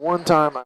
One time.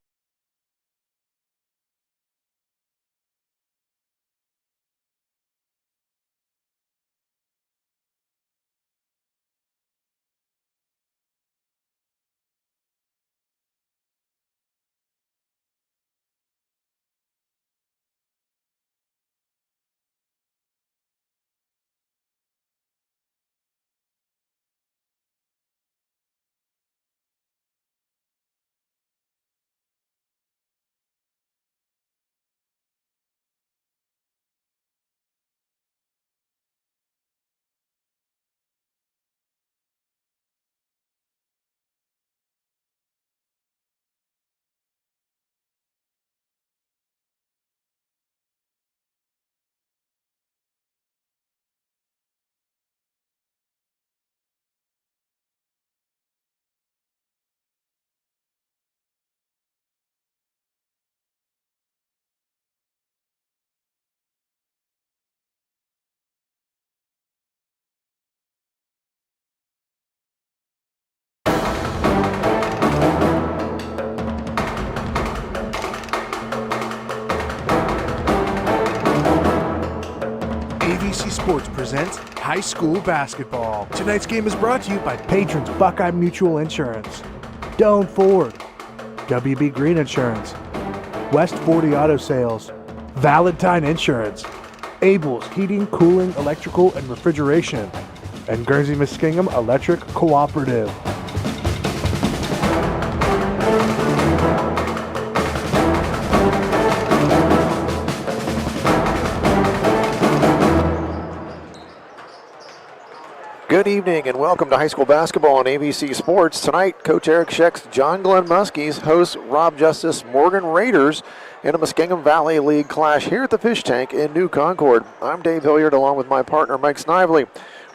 ABC Sports presents high school basketball. Tonight's game is brought to you by patrons Buckeye Mutual Insurance, Doane Ford, WB Green Insurance, West 40 Auto Sales, Valentine Insurance, Abel's Heating, Cooling, Electrical, and Refrigeration, and Guernsey Muskingum Electric Cooperative. Good evening and welcome to high school basketball on ABC Sports. Tonight, Coach Eric Scheck's John Glenn Muskies hosts Rob Justice Morgan Raiders in a Muskingum Valley League clash here at the Fish Tank in New Concord. I'm Dave Hilliard along with my partner Mike Snively.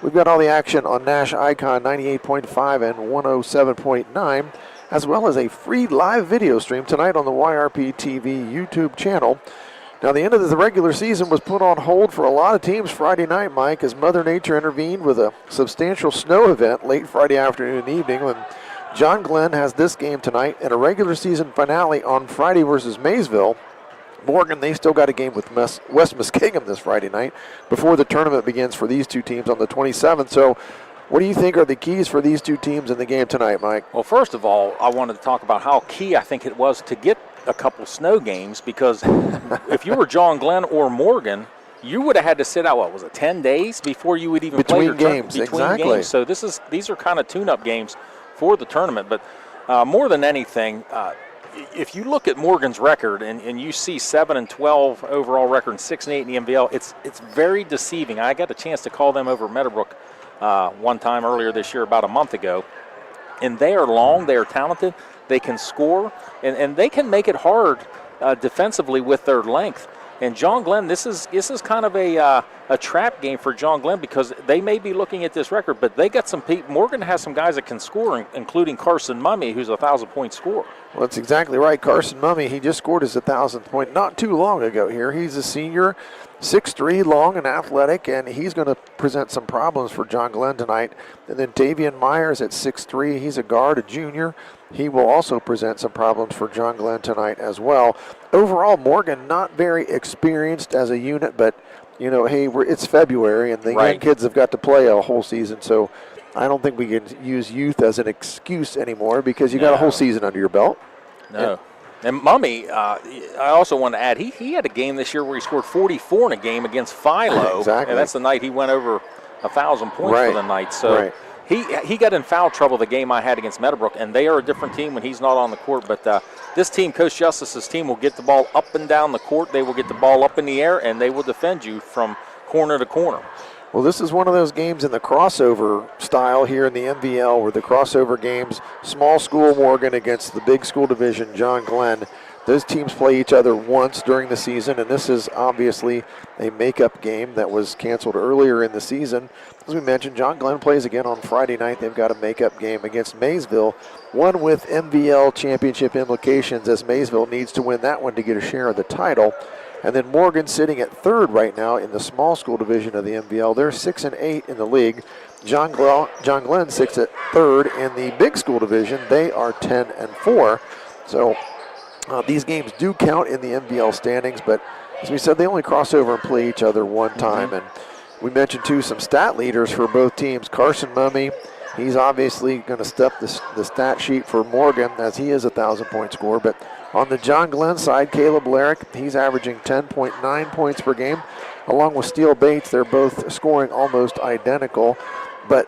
We've got all the action on Nash Icon 98.5 and 107.9, as well as a free live video stream tonight on the YRP TV YouTube channel. Now, the end of the regular season was put on hold for a lot of teams Friday night, Mike, as Mother Nature intervened with a substantial snow event late Friday afternoon and evening. When John Glenn has this game tonight and a regular season finale on Friday versus Maysville. Morgan, they still got a game with West Muskingum this Friday night before the tournament begins for these two teams on the 27th. So what do you think are the keys for these two teams in the game tonight, Mike? Well, first of all, I wanted to talk about how key I think it was to get a couple snow games, because if you were John Glenn or Morgan, you would have had to sit out, what was it, 10 days before you would even play your games. Exactly. Games. So these are kind of tune-up games for the tournament. But more than anything, if you look at Morgan's record and you see 7-12 overall record and 6-8 in the MVL, it's very deceiving. I got a chance to call them over Meadowbrook one time earlier this year, about a month ago, and they are long, they are talented, they can score, and they can make it hard defensively with their length. And John Glenn, this is kind of a trap game for John Glenn, because they may be looking at this record, but they got some people. Morgan has some guys that can score, including Carson Mummy, who's a 1,000-point scorer. Well, that's exactly right. Carson Mummy, he just scored his 1,000th point not too long ago here. He's a senior, 6'3", long and athletic, and he's going to present some problems for John Glenn tonight. And then Davian Myers at 6'3", he's a guard, a junior. He will also present some problems for John Glenn tonight as well. Overall, Morgan not very experienced as a unit, but, you know, hey, it's February, and the young kids have got to play a whole season, so I don't think we can use youth as an excuse anymore, because you got a whole season under your belt. No. And Mummy, I also want to add, he had a game this year where he scored 44 in a game against Philo. Exactly. And that's the night he went over 1,000 points for the night. So he got in foul trouble the game I had against Meadowbrook, and they are a different team when he's not on the court. But this team, Coach Justice's team, will get the ball up and down the court. They will get the ball up in the air, and they will defend you from corner to corner. Well, this is one of those games in the crossover style here in the MVL, where the crossover games, small school Morgan against the big school division John Glenn. Those teams play each other once during the season, and this is obviously a makeup game that was canceled earlier in the season. As we mentioned, John Glenn plays again on Friday night. They've got a makeup game against Maysville, one with MVL championship implications, as Maysville needs to win that one to get a share of the title. And then Morgan sitting at third right now in the small school division of the MVL. They're 6-8 in the league. John Glenn sits at third in the big school division. They are 10-4. So these games do count in the MVL standings, but as we said, they only cross over and play each other one time. And we mentioned, too, some stat leaders for both teams. Carson Mummy, he's obviously going to step the stat sheet for Morgan, as he is a 1,000-point scorer. But on the John Glenn side, Caleb Larrick, he's averaging 10.9 points per game. Along with Steele Bates, they're both scoring almost identical. But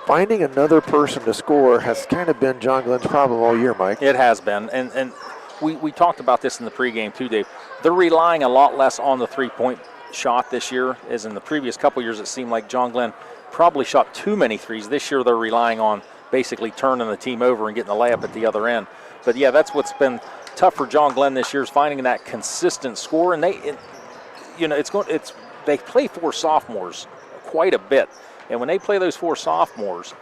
finding another person to score has kind of been John Glenn's problem all year, Mike. It has been. And we talked about this in the pregame, too, Dave. They're relying a lot less on the three-point shot this year, as in the previous couple years it seemed like John Glenn probably shot too many threes. This year they're relying on basically turning the team over and getting the layup at the other end. But yeah, that's what's been tough for John Glenn this year, is finding that consistent score. And they play four sophomores quite a bit, and when they play those four sophomores,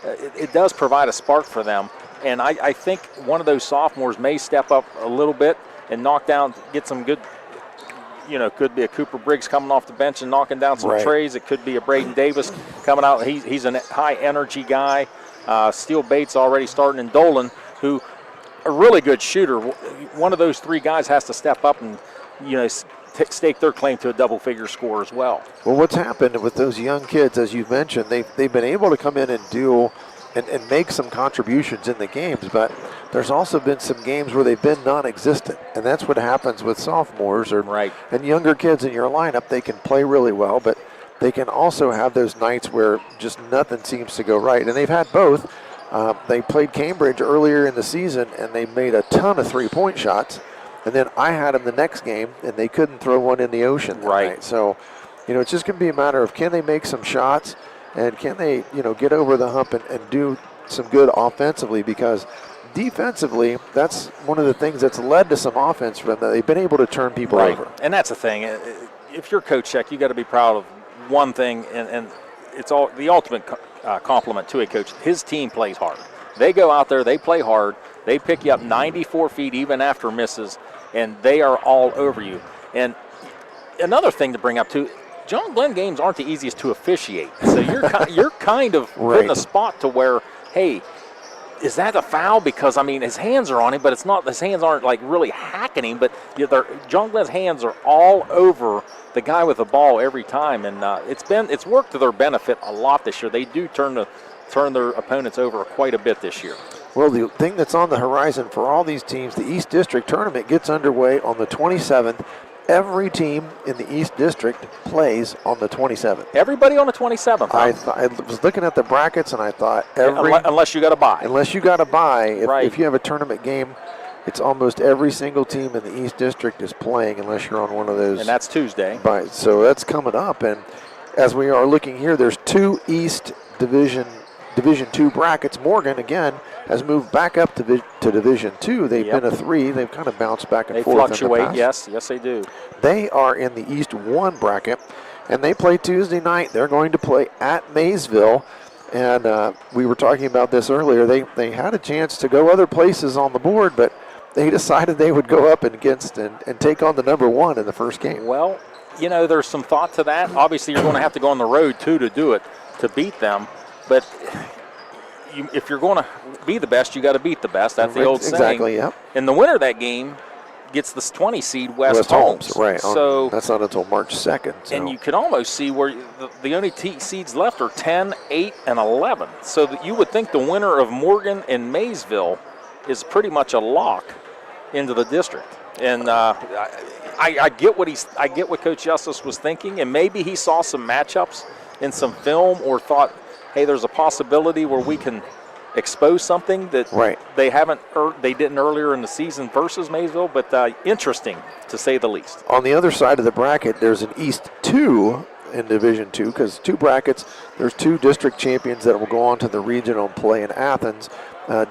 it does provide a spark for them. And I think one of those sophomores may step up a little bit and knock down, get some good. Could be a Cooper Briggs coming off the bench and knocking down some trays. It could be a Braden Davis coming out. He's a high-energy guy. Steele Bates already starting, and Dolan, who a really good shooter. One of those three guys has to step up and, stake their claim to a double-figure score as well. Well, what's happened with those young kids, as you've mentioned, they've been able to come in and do and make some contributions in the games, but there's also been some games where they've been non-existent, and that's what happens with sophomores and younger kids in your lineup. They can play really well, but they can also have those nights where just nothing seems to go right, and they've had both. They played Cambridge earlier in the season, and they made a ton of three-point shots, and then I had them the next game, and they couldn't throw one in the ocean that night. So, it's just going to be a matter of, can they make some shots, and can they, get over the hump and do some good offensively, because defensively, that's one of the things that's led to some offense for them, that they've been able to turn people over. And that's the thing. If you're Coach Sheck, you got to be proud of one thing, and it's all the ultimate compliment to a coach. His team plays hard. They go out there, they play hard, they pick you up 94 feet even after misses, and they are all over you. And another thing to bring up, too, John Glenn games aren't the easiest to officiate. So you're kind of put in a spot to where, hey, is that a foul? Because, his hands are on him, but it's not. His hands aren't, really hacking him. But John Glenn's hands are all over the guy with the ball every time. And it's worked to their benefit a lot this year. They do turn their opponents over quite a bit this year. Well, the thing that's on the horizon for all these teams, the East District Tournament gets underway on the 27th. Every team in the East District plays on the 27th. Everybody on the 27th. Huh? I was looking at the brackets, and I thought unless you got to buy. Unless you got to buy. If you have a tournament game, it's almost every single team in the East District is playing, unless you're on one of those. And that's Tuesday. So that's coming up. And as we are looking here, there's two East Division 2 brackets. Morgan, again, has moved back up to Division 2. They've been a 3. They've kind of bounced back and forth. They fluctuate, yes, they do. They are in the East 1 bracket, and they play Tuesday night. They're going to play at Maysville, and we were talking about this earlier. They had a chance to go other places on the board, but they decided they would go up against and take on the number 1 in the first game. Well, there's some thought to that. Obviously, you're going to have to go on the road, too, to do it, to beat them. But if you're going to be the best, you got to beat the best. That's the old saying. Exactly, yeah. And the winner of that game gets the 20 seed West Holmes. Right. So that's not until March 2nd. So. And you could almost see where the only seeds left are 10, 8, and 11. So that you would think the winner of Morgan and Maysville is pretty much a lock into the district. And I get what Coach Justice was thinking, and maybe he saw some matchups in some film or thought, hey, there's a possibility where we can expose something that they didn't earlier in the season versus Maysville, but interesting to say the least. On the other side of the bracket, there's an East 2 in Division 2, because 2 brackets, there's 2 district champions that will go on to the regional play in Athens.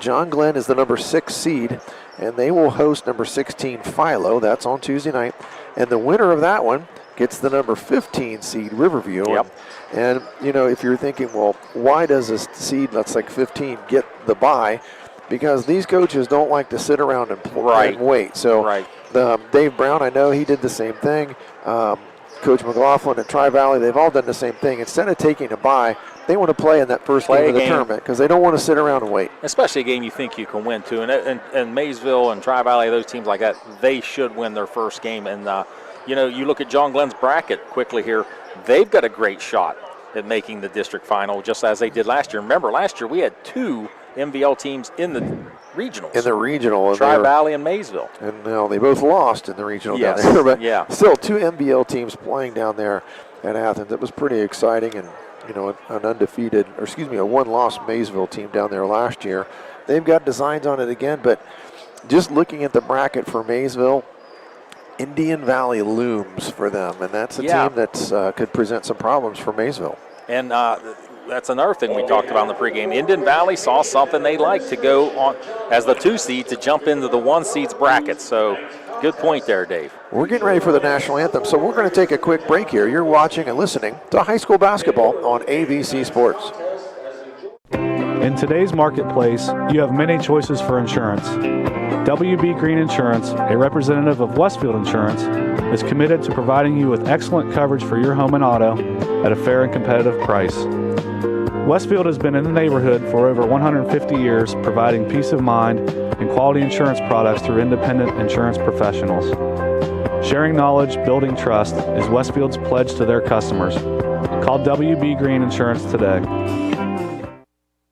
John Glenn is the number 6 seed, and they will host number 16 Philo. That's on Tuesday night. And the winner of that one gets the number 15 seed Riverview. Yep. And if you're thinking, well, why does a seed that's like 15 get the bye? Because these coaches don't like to sit around and wait. So Dave Brown, I know he did the same thing. Coach McLaughlin at Tri-Valley, they've all done the same thing. Instead of taking a bye, they want to play in that first game of the tournament because they don't want to sit around and wait. Especially a game you think you can win, too. And Maysville and Tri-Valley, those teams like that, they should win their first game. And, you look at John Glenn's bracket quickly here. They've got a great shot at making the district final, just as they did last year. Remember, last year we had 2 MVL teams in the regionals. In the regional. Tri-Valley and Maysville. And they both lost in the regional yes. down there. But yeah. still, 2 MVL teams playing down there at Athens. It was pretty exciting. And, a one-loss Maysville team down there last year. They've got designs on it again. But just looking at the bracket for Maysville, Indian Valley looms for them. And that's a team that could present some problems for Maysville. And that's another thing we talked about in the pregame. Indian Valley saw something they like to go on as the 2 seed to jump into the 1 seeds bracket. So good point there, Dave. We're getting ready for the national anthem, so we're going to take a quick break here. You're watching and listening to high school basketball on ABC Sports. In today's marketplace, you have many choices for insurance. WB Green Insurance, a representative of Westfield Insurance, is committed to providing you with excellent coverage for your home and auto at a fair and competitive price. Westfield has been in the neighborhood for over 150 years, providing peace of mind and quality insurance products through independent insurance professionals. Sharing knowledge, building trust is Westfield's pledge to their customers. Call WB Green Insurance today.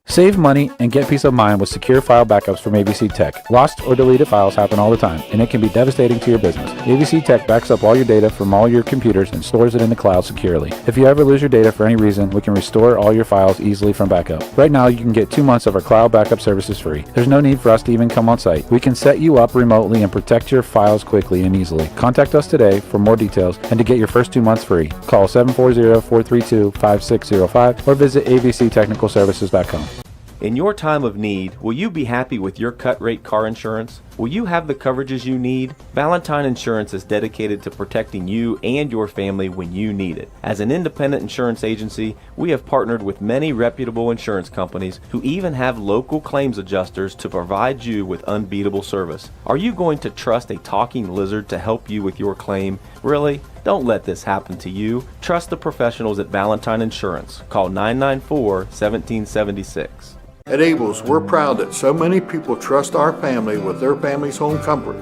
Save money and get peace of mind with secure file backups from ABC Tech. Lost or deleted files happen all the time, and it can be devastating to your business. ABC Tech backs up all your data from all your computers and stores it in the cloud securely. If you ever lose your data for any reason, we can restore all your files easily from backup. Right now, you can get 2 months of our cloud backup services free. There's no need for us to even come on site. We can set you up remotely and protect your files quickly and easily. Contact us today for more details and to get your first 2 months free. Call 740-432-5605 or visit abctechnicalservices.com. In your time of need, will you be happy with your cut-rate car insurance? Will you have the coverages you need? Valentine Insurance is dedicated to protecting you and your family when you need it. As an independent insurance agency, we have partnered with many reputable insurance companies who even have local claims adjusters to provide you with unbeatable service. Are you going to trust a talking lizard to help you with your claim? Really? Don't let this happen to you. Trust the professionals at Valentine Insurance. Call 994-1776. At Abel's, we're proud that so many people trust our family with their family's home comfort.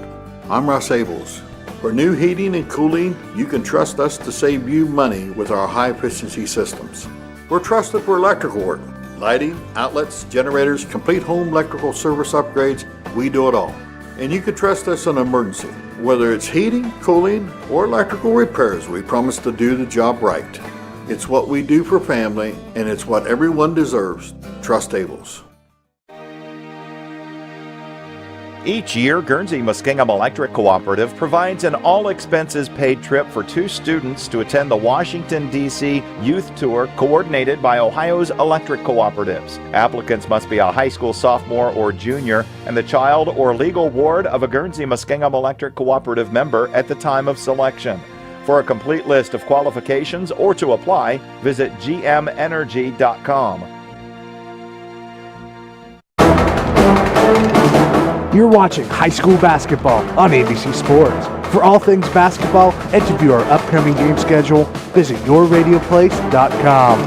I'm Russ Abels. For new heating and cooling, you can trust us to save you money with our high-efficiency systems. We're trusted for electrical work, lighting, outlets, generators, complete home electrical service upgrades. We do it all. And you can trust us in an emergency. Whether it's heating, cooling, or electrical repairs, we promise to do the job right. It's what we do for family, and it's what everyone deserves. Trust Abels. Each year, Guernsey Muskingum Electric Cooperative provides an all-expenses-paid trip for 2 students to attend the Washington, D.C. Youth Tour coordinated by Ohio's electric cooperatives. Applicants must be a high school sophomore or junior and the child or legal ward of a Guernsey Muskingum Electric Cooperative member at the time of selection. For a complete list of qualifications or to apply, visit gmenergy.com. You're watching high school basketball on ABC Sports. For all things basketball and to view our upcoming game schedule, visit yourradioplace.com.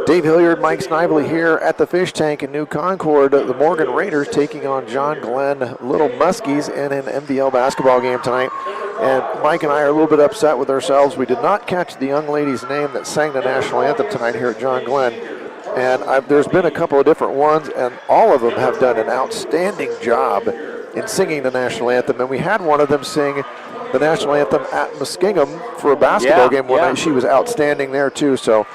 Dave Hilliard, Mike Snively here at the Fish Tank in New Concord. The Morgan Raiders taking on John Glenn Little Muskies in an MVL basketball game tonight. And Mike and I are a little bit upset with ourselves. We did not catch the young lady's name that sang the national anthem tonight here at John Glenn. And there's been a couple of different ones, and all of them have done an outstanding job in singing the national anthem. And we had one of them sing the national anthem at Muskingum for a basketball game one night. She was outstanding there too. So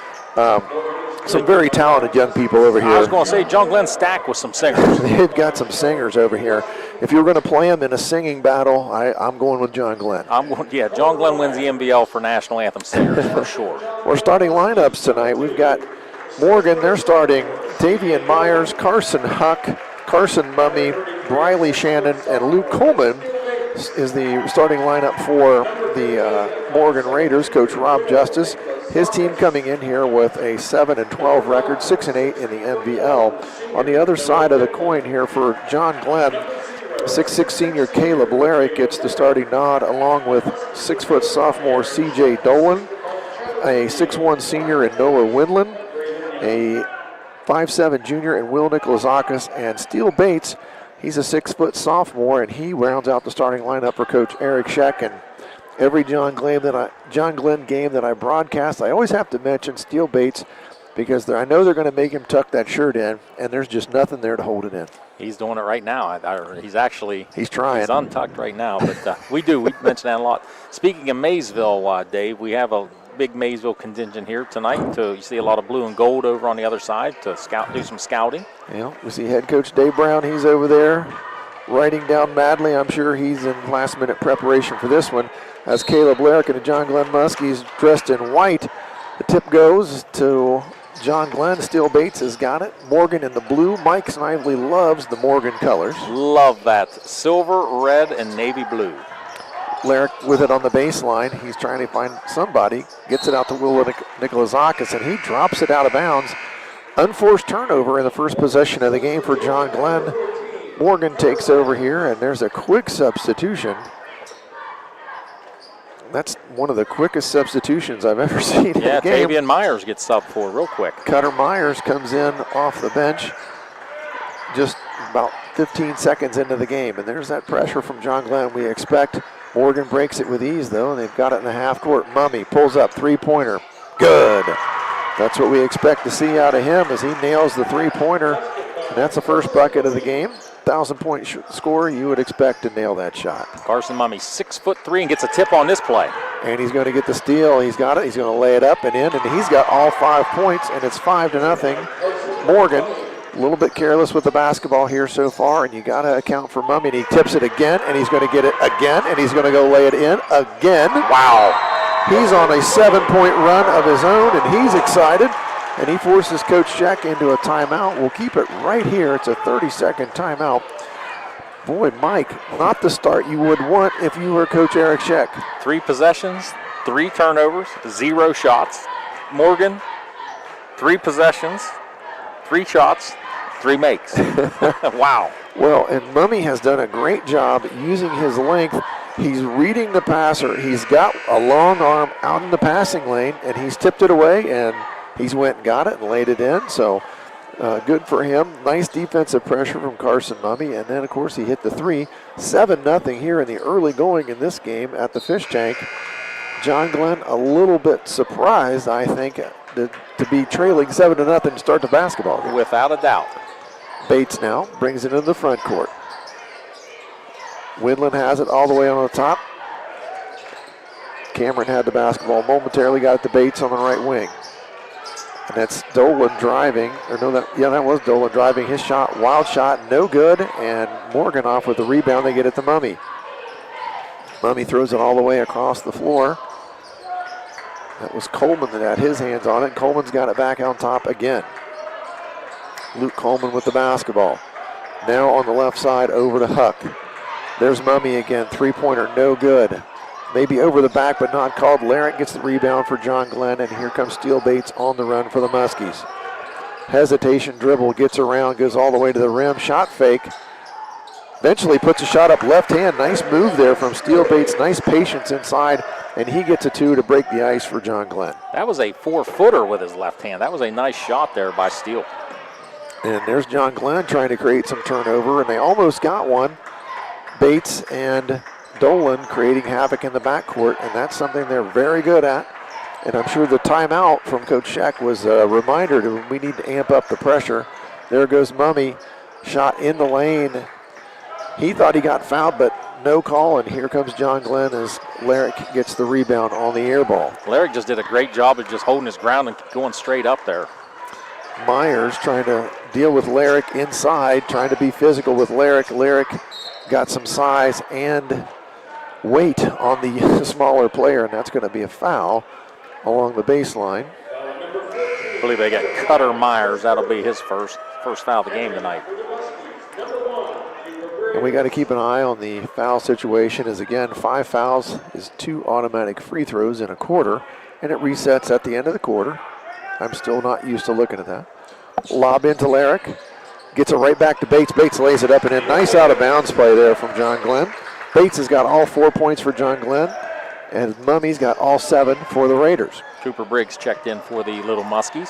some very talented young people over here. I was going to say John Glenn's stacked with some singers. They've got some singers over here. If you're going to play them in a singing battle, I'm going with John Glenn. John Glenn wins the MVL for national anthem singers for sure. We're starting lineups tonight. We've got Morgan, they're starting Davian Myers, Carson Huck, Carson Mummy, Briley Shannon, and Luke Coleman is the starting lineup for the Morgan Raiders. Coach Rob Justice, his team coming in here with a 7-12 record, 6-8 in the MVL. On the other side of the coin here for John Glenn, 6'6" senior Caleb Larrick gets the starting nod, along with 6' sophomore C.J. Dolan, a 6'1" senior in Noah Windland, a 5'7" junior in Will Nicolazakis, and Steele Bates. He's a 6' sophomore, and he rounds out the starting lineup for Coach Eric Scheck. And every John Glenn game that I broadcast, I always have to mention Steele Bates, because I know they're going to make him tuck that shirt in, and there's just nothing there to hold it in. He's doing it right now. He's trying. He's untucked right now, but we mention that a lot. Speaking of Maysville, Dave, we have a big Maysville contingent here tonight. You see a lot of blue and gold over on the other side to do some scouting. Yeah, we see head coach Dave Brown. He's over there writing down madly. I'm sure he's in last-minute preparation for this one. As Caleb Larrick and the John Glenn Muskies dressed in white, the tip goes to John Glenn. Steele Bates has got it. Morgan in the blue. Mike Snively loves the Morgan colors. Love that. Silver, red, and navy blue. Larrick with it on the baseline. He's trying to find somebody. Gets it out to Will Nicolazakis, and he drops it out of bounds. Unforced turnover in the first possession of the game for John Glenn. Morgan takes over here, and there's a quick substitution. That's one of the quickest substitutions I've ever seen in the game. Tavian Myers gets subbed for real quick. Cutter Myers comes in off the bench just about 15 seconds into the game, and there's that pressure from John Glenn we expect. Morgan breaks it with ease, though, and they've got it in the half court. Mummy pulls up, three-pointer. Good. That's what we expect to see out of him as he nails the three-pointer, and that's the first bucket of the game. 1,000-point score, you would expect to nail that shot. Carson Mummy, 6'3", and gets a tip on this play. And he's going to get the steal. He's got it. He's going to lay it up and in, and he's got all 5 points, and it's 5-0. Morgan, a little bit careless with the basketball here so far, and you got to account for Mummy. And he tips it again, and he's going to get it again, and he's going to go lay it in again. Wow. He's on a 7-point run of his own, and he's excited. And he forces Coach Scheck into a timeout. We'll keep it right here. It's a 30-second timeout. Boy, Mike, not the start you would want if you were Coach Eric Scheck. 3 possessions, 3 turnovers, 0 shots. Morgan, 3 possessions, 3 shots, 3 makes. Wow. Well, and Mummy has done a great job using his length. He's reading the passer. He's got a long arm out in the passing lane, and he's tipped it away, and he's went and got it and laid it in, so good for him. Nice defensive pressure from Carson Mummy, and then, of course, he hit the 3. 7-0 here in the early going in this game at the Fish Tank. John Glenn a little bit surprised, I think, to be trailing 7-0 to start the basketball game. Without a doubt. Bates now brings it into the front court. Windland has it all the way on the top. Cameron had the basketball momentarily, got it to Bates on the right wing. And that's Dolan driving, that was Dolan driving. His shot, wild shot, no good, and Morgan off with the rebound. They get it to Mummy. Mummy throws it all the way across the floor. That was Coleman that had his hands on it. Coleman's got it back on top again. Luke Coleman with the basketball. Now on the left side over to Huck. There's Mummy again, three-pointer, no good. Maybe over the back, but not called. Larrick gets the rebound for John Glenn, and here comes Steele Bates on the run for the Muskies. Hesitation dribble, gets around, goes all the way to the rim. Shot fake. Eventually puts a shot up left hand. Nice move there from Steele Bates. Nice patience inside, and he gets a 2 to break the ice for John Glenn. That was a 4-footer with his left hand. That was a nice shot there by Steele. And there's John Glenn trying to create some turnover, and they almost got one. Bates and Dolan creating havoc in the backcourt, and that's something they're very good at. And I'm sure the timeout from Coach Scheck was a reminder to we need to amp up the pressure. There goes Mummy, shot in the lane. He thought he got fouled, but no call, and here comes John Glenn as Larrick gets the rebound on the air ball. Larrick just did a great job of just holding his ground and going straight up there. Myers trying to deal with Larrick inside, trying to be physical with Larrick. Larrick got some size and weight on the smaller player, and that's going to be a foul along the baseline. I believe they got Cutter Myers. That'll be his first foul of the game tonight. And we got to keep an eye on the foul situation, as again, 5 fouls is 2 automatic free throws in a quarter, and it resets at the end of the quarter. I'm still not used to looking at that. Lob into Larrick. Gets it right back to Bates. Bates lays it up and in. Nice out of bounds play there from John Glenn. Bates has got all 4 points for John Glenn, and Mummy's got all 7 for the Raiders. Cooper Briggs checked in for the Little Muskies.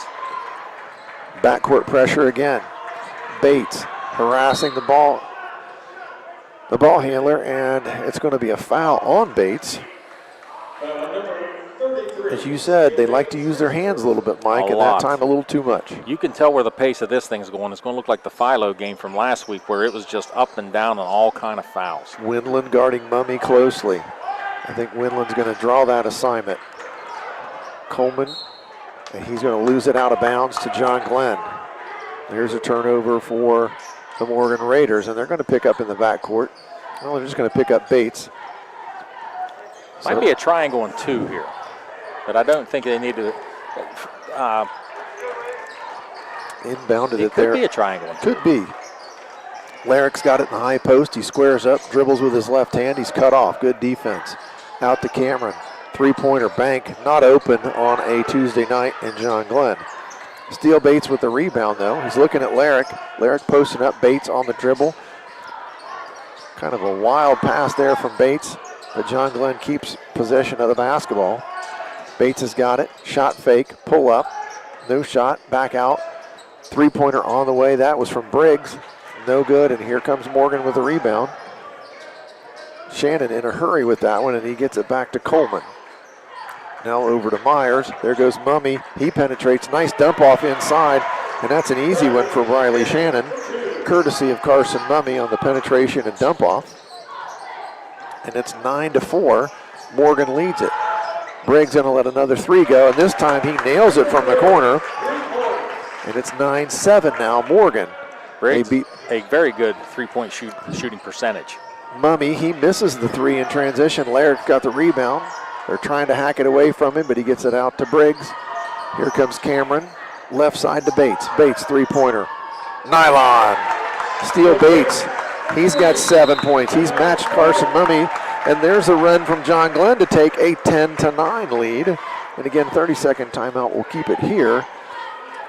Backcourt pressure again. Bates harassing the ball handler, and it's going to be a foul on Bates. As you said, they like to use their hands a little bit, Mike, and that time a little too much. You can tell where the pace of this thing's going. It's going to look like the Philo game from last week where it was just up and down on all kind of fouls. Windland guarding Mummy closely. I think Windland's going to draw that assignment. Coleman, and he's going to lose it out of bounds to John Glenn. There's a turnover for the Morgan Raiders, and they're going to pick up in the backcourt. Well, they're just going to pick up Bates. Might be a triangle and 2 here, but I don't think they need to. Inbounded it could there. Could be a triangle and 2. Could be. Larrick's got it in the high post. He squares up, dribbles with his left hand. He's cut off. Good defense. Out to Cameron. Three-pointer bank, not open on a Tuesday night in John Glenn. Steele Bates with the rebound, though. He's looking at Larrick. Larrick posting up, Bates on the dribble. Kind of a wild pass there from Bates, but John Glenn keeps possession of the basketball. Bates has got it. Shot fake, pull up. No shot, back out. Three-pointer on the way. That was from Briggs. No good, and here comes Morgan with the rebound. Shannon in a hurry with that one, and he gets it back to Coleman. Now over to Myers. There goes Mummy. He penetrates. Nice dump off inside, and that's an easy one for Riley Shannon, courtesy of Carson Mummy on the penetration and dump off. And it's 9-4. Morgan leads it. Briggs going to let another 3 go, and this time he nails it from the corner. And it's 9-7 now. Morgan. Briggs, a very good three-point shooting percentage. Mummy, he misses the 3 in transition. Larrick got the rebound. They're trying to hack it away from him, but he gets it out to Briggs. Here comes Cameron. Left side to Bates. Bates, three-pointer. Nylon. Steele Bates. He's got 7 points. He's matched Carson Mummy. And there's a run from John Glenn to take a 10-9 lead. And again, 30-second timeout will keep it here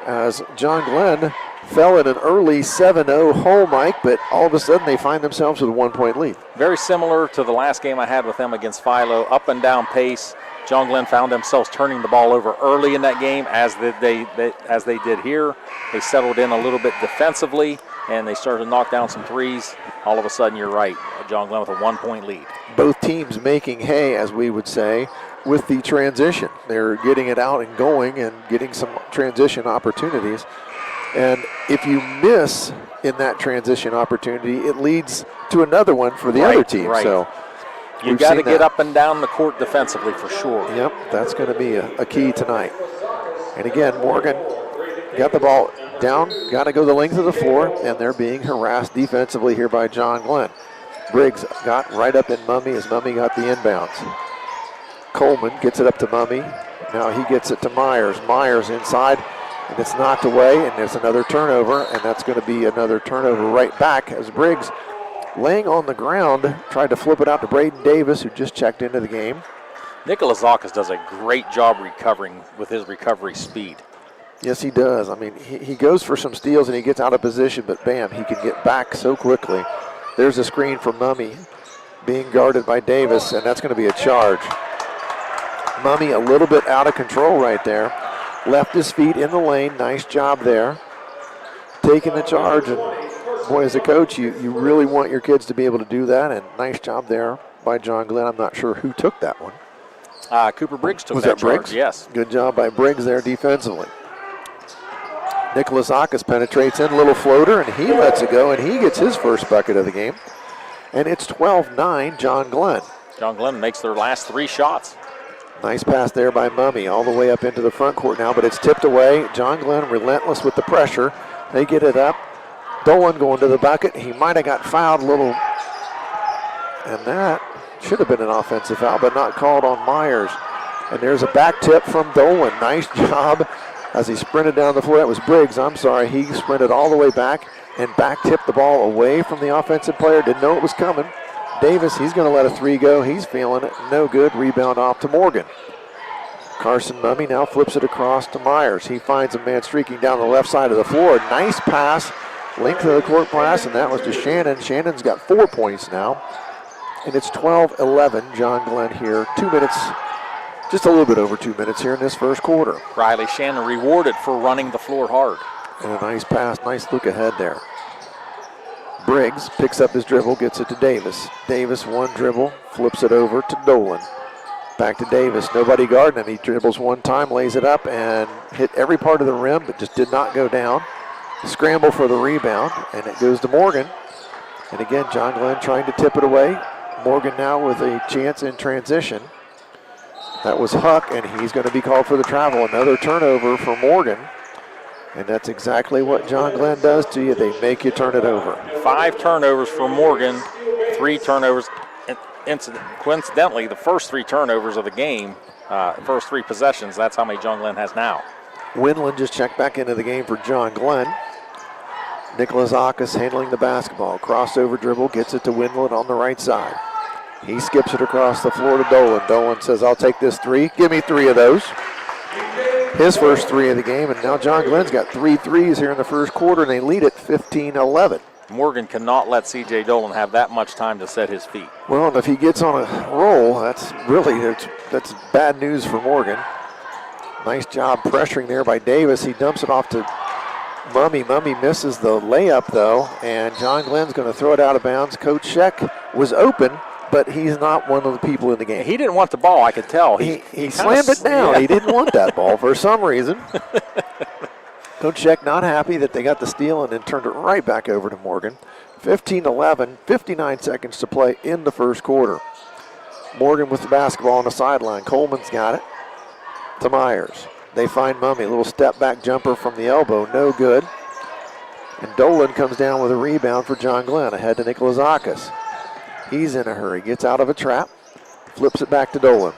as John Glenn fell in an early 7-0 hole, Mike, but all of a sudden they find themselves with a 1-point lead. Very similar to the last game I had with them against Philo, up and down pace. John Glenn found themselves turning the ball over early in that game, as they did here. They settled in a little bit defensively, and they started to knock down some threes. All of a sudden, you're right, John Glenn with a 1-point lead. Both teams making hay, as we would say, with the transition. They're getting it out and going and getting some transition opportunities. And if you miss in that transition opportunity, it leads to another one for the other team. Right. So you've got to get up and down the court defensively for sure. Yep, that's going to be a key tonight. And again, Morgan got the ball down, got to go the length of the floor, and they're being harassed defensively here by John Glenn. Briggs got right up in Mummy as Mummy got the inbounds. Coleman gets it up to Mummy. Now he gets it to Myers. Myers inside. And it's knocked away, and there's another turnover, and that's going to be another turnover right back as Briggs, laying on the ground, tried to flip it out to Braden Davis, who just checked into the game. Nicholas Zakas does a great job recovering with his recovery speed. Yes, he does. I mean, he goes for some steals, and he gets out of position, but bam, he can get back so quickly. There's a screen for Mummy being guarded by Davis, and that's going to be a charge. Mummy a little bit out of control right there. Left his feet in the lane. Nice job there. Taking the charge. And boy, as a coach, you really want your kids to be able to do that. And nice job there by John Glenn. I'm not sure who took that one. Cooper Briggs took that. Was that that Briggs? charge, yes. Good job by Briggs there defensively. Nicholas Zakas penetrates in, little floater, and he lets it go, and he gets his first bucket of the game. And it's 12-9 John Glenn. John Glenn makes their last 3 shots. Nice pass there by Mummy, all the way up into the front court now, but it's tipped away. John Glenn relentless with the pressure. They get it up. Dolan going to the bucket. He might have got fouled a little, and that should have been an offensive foul, but not called on Myers. And there's a back tip from Dolan. Nice job as he sprinted down the floor. That was Briggs, I'm sorry. He sprinted all the way back and back tipped the ball away from the offensive player. Didn't know it was coming. Davis, he's going to let a 3 go. He's feeling it. No good. Rebound off to Morgan. Carson Mummy now flips it across to Myers. He finds a man streaking down the left side of the floor. Nice pass Length of the court pass, and that was to Shannon. Shannon's got 4 points now. And it's 12-11, John Glenn here. 2 minutes, just a little bit over 2 minutes here in this first quarter. Riley Shannon rewarded for running the floor hard. And a nice pass, nice look ahead there. Briggs picks up his dribble, gets it to Davis. Davis, one dribble, flips it over to Dolan. Back to Davis, nobody guarding him. He dribbles one time, lays it up, and hit every part of the rim, but just did not go down. Scramble for the rebound, and it goes to Morgan. And again, John Glenn trying to tip it away. Morgan now with a chance in transition. That was Huck, and he's going to be called for the travel. Another turnover for Morgan. And that's exactly what John Glenn does to you. They make you turn it over. 5 turnovers for Morgan, 3 turnovers. Coincidentally, the first 3 turnovers of the game, first 3 possessions, that's how many John Glenn has now. Winland just checked back into the game for John Glenn. Nicholas Akas handling the basketball. Crossover dribble, gets it to Winland on the right side. He skips it across the floor to Dolan. Dolan says, I'll take this 3. Give me 3 of those. His first 3 of the game, and now John Glenn's got 3 threes here in the first quarter, and they lead it 15-11. Morgan cannot let C.J. Dolan have that much time to set his feet. Well, and if he gets on a roll, that's bad news for Morgan. Nice job pressuring there by Davis. He dumps it off to Mummy. Mummy misses the layup, though, and John Glenn's going to throw it out of bounds. Coach Scheck was open, but he's not one of the people in the game. He didn't want the ball, I could tell. He slammed it down. Yeah. He didn't want that ball for some reason. Coach Scheck not happy that they got the steal and then turned it right back over to Morgan. 15-11, 59 seconds to play in the first quarter. Morgan with the basketball on the sideline. Coleman's got it to Myers. They find Mummy. A little step back jumper from the elbow. No good. And Dolan comes down with a rebound for John Glenn. Ahead to Nicholas Akas. He's in a hurry. Gets out of a trap. Flips it back to Dolan.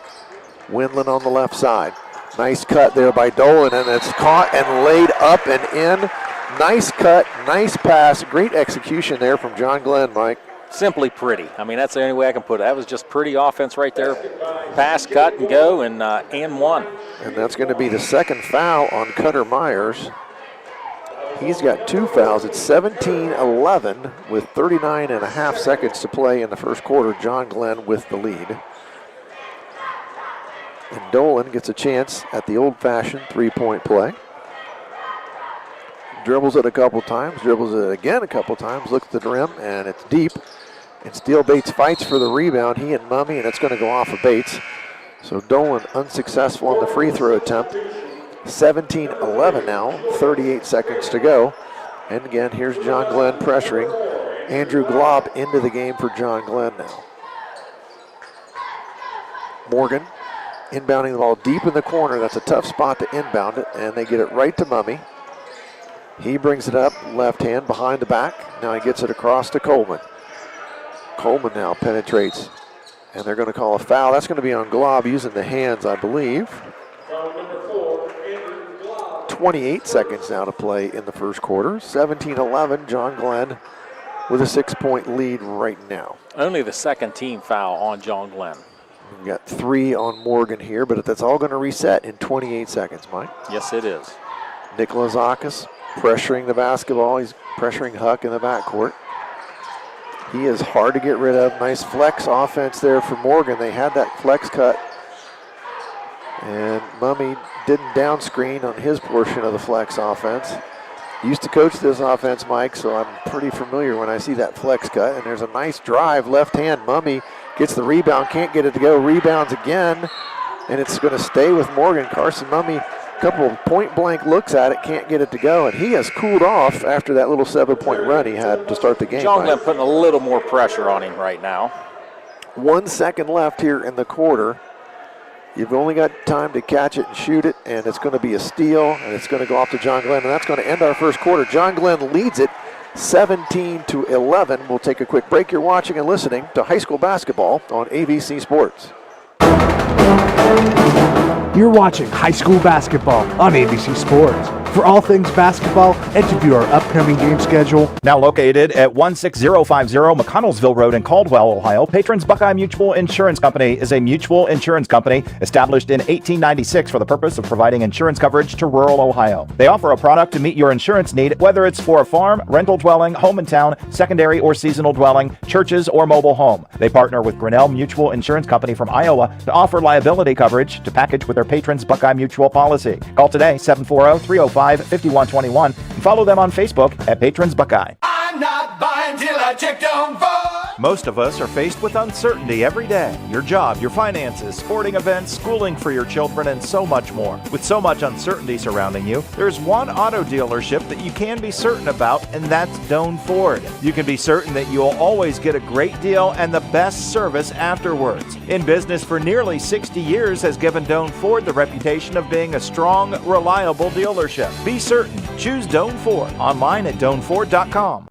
Winland on the left side. Nice cut there by Dolan, and it's caught and laid up and in. Nice cut, nice pass. Great execution there from John Glenn, Mike. Simply pretty. I mean, that's the only way I can put it. That was just pretty offense right there. Pass, cut, and go, and one. And that's going to be the second foul on Cutter Myers. He's got 2 fouls. It's 17-11 with 39.5 seconds to play in the first quarter. John Glenn with the lead. And Dolan gets a chance at the old-fashioned 3-point play. Dribbles it a couple times, dribbles it again a couple times, looks at the rim, and it's deep. And Steele Bates fights for the rebound, he and Mummy, and it's going to go off of Bates. So Dolan unsuccessful on the free throw attempt. 17-11 now, 38 seconds to go. And again, here's John Glenn pressuring. Andrew Glob into the game for John Glenn now. Morgan inbounding the ball deep in the corner. That's a tough spot to inbound it, and they get it right to Mummy. He brings it up, left hand behind the back. Now he gets it across to Coleman. Coleman now penetrates, and they're going to call a foul. That's going to be on Glob using the hands, I believe. 28 seconds now to play in the first quarter. 17-11, John Glenn with a 6-point lead right now. Only the second team foul on John Glenn. We've got 3 on Morgan here, but that's all going to reset in 28 seconds, Mike. Yes, it is. Nicholas Akas pressuring the basketball. He's pressuring Huck in the backcourt. He is hard to get rid of. Nice flex offense there for Morgan. They had that flex cut. And Mummy didn't down screen on his portion of the flex offense. Used to coach this offense, Mike, so I'm pretty familiar when I see that flex cut. And there's a nice drive, left hand. Mummy gets the rebound, can't get it to go. Rebounds again, and it's going to stay with Morgan. Carson Mummy, a couple of point-blank looks at it, can't get it to go. And he has cooled off after that little 7-point run he had to start the game. John Glenn putting a little more pressure on him right now. 1 second left here in the quarter. You've only got time to catch it and shoot it, and it's going to be a steal, and it's going to go off to John Glenn, and that's going to end our first quarter. John Glenn leads it 17-11. We'll take a quick break. You're watching and listening to high school basketball on ABC Sports. You're watching high school basketball on ABC Sports. For all things basketball and to view our upcoming game schedule, Now located at 16050 McConnellsville Road in Caldwell, Ohio, Patrons Buckeye Mutual Insurance Company is a mutual insurance company established in 1896 for the purpose of providing insurance coverage to rural Ohio. They offer a product to meet your insurance need, whether it's for a farm, rental dwelling, home in town, secondary or seasonal dwelling, churches, or mobile home. They partner with Grinnell Mutual Insurance Company from Iowa to offer liability coverage to package with their Patrons Buckeye Mutual policy. Call today, 740-305-5121, and follow them on Facebook at Patrons Buckeye. I'm not buying till I checked on Ford. Most of us are faced with uncertainty every day. Your job, your finances, sporting events, schooling for your children, and so much more. With so much uncertainty surrounding you, there's one auto dealership that you can be certain about, and that's Doan Ford. You can be certain that you'll always get a great deal and the best service afterwards. In business for nearly 60 years has given Doan Ford the reputation of being a strong, reliable dealership. Be certain. Choose Doan Ford. Online at doanford.com.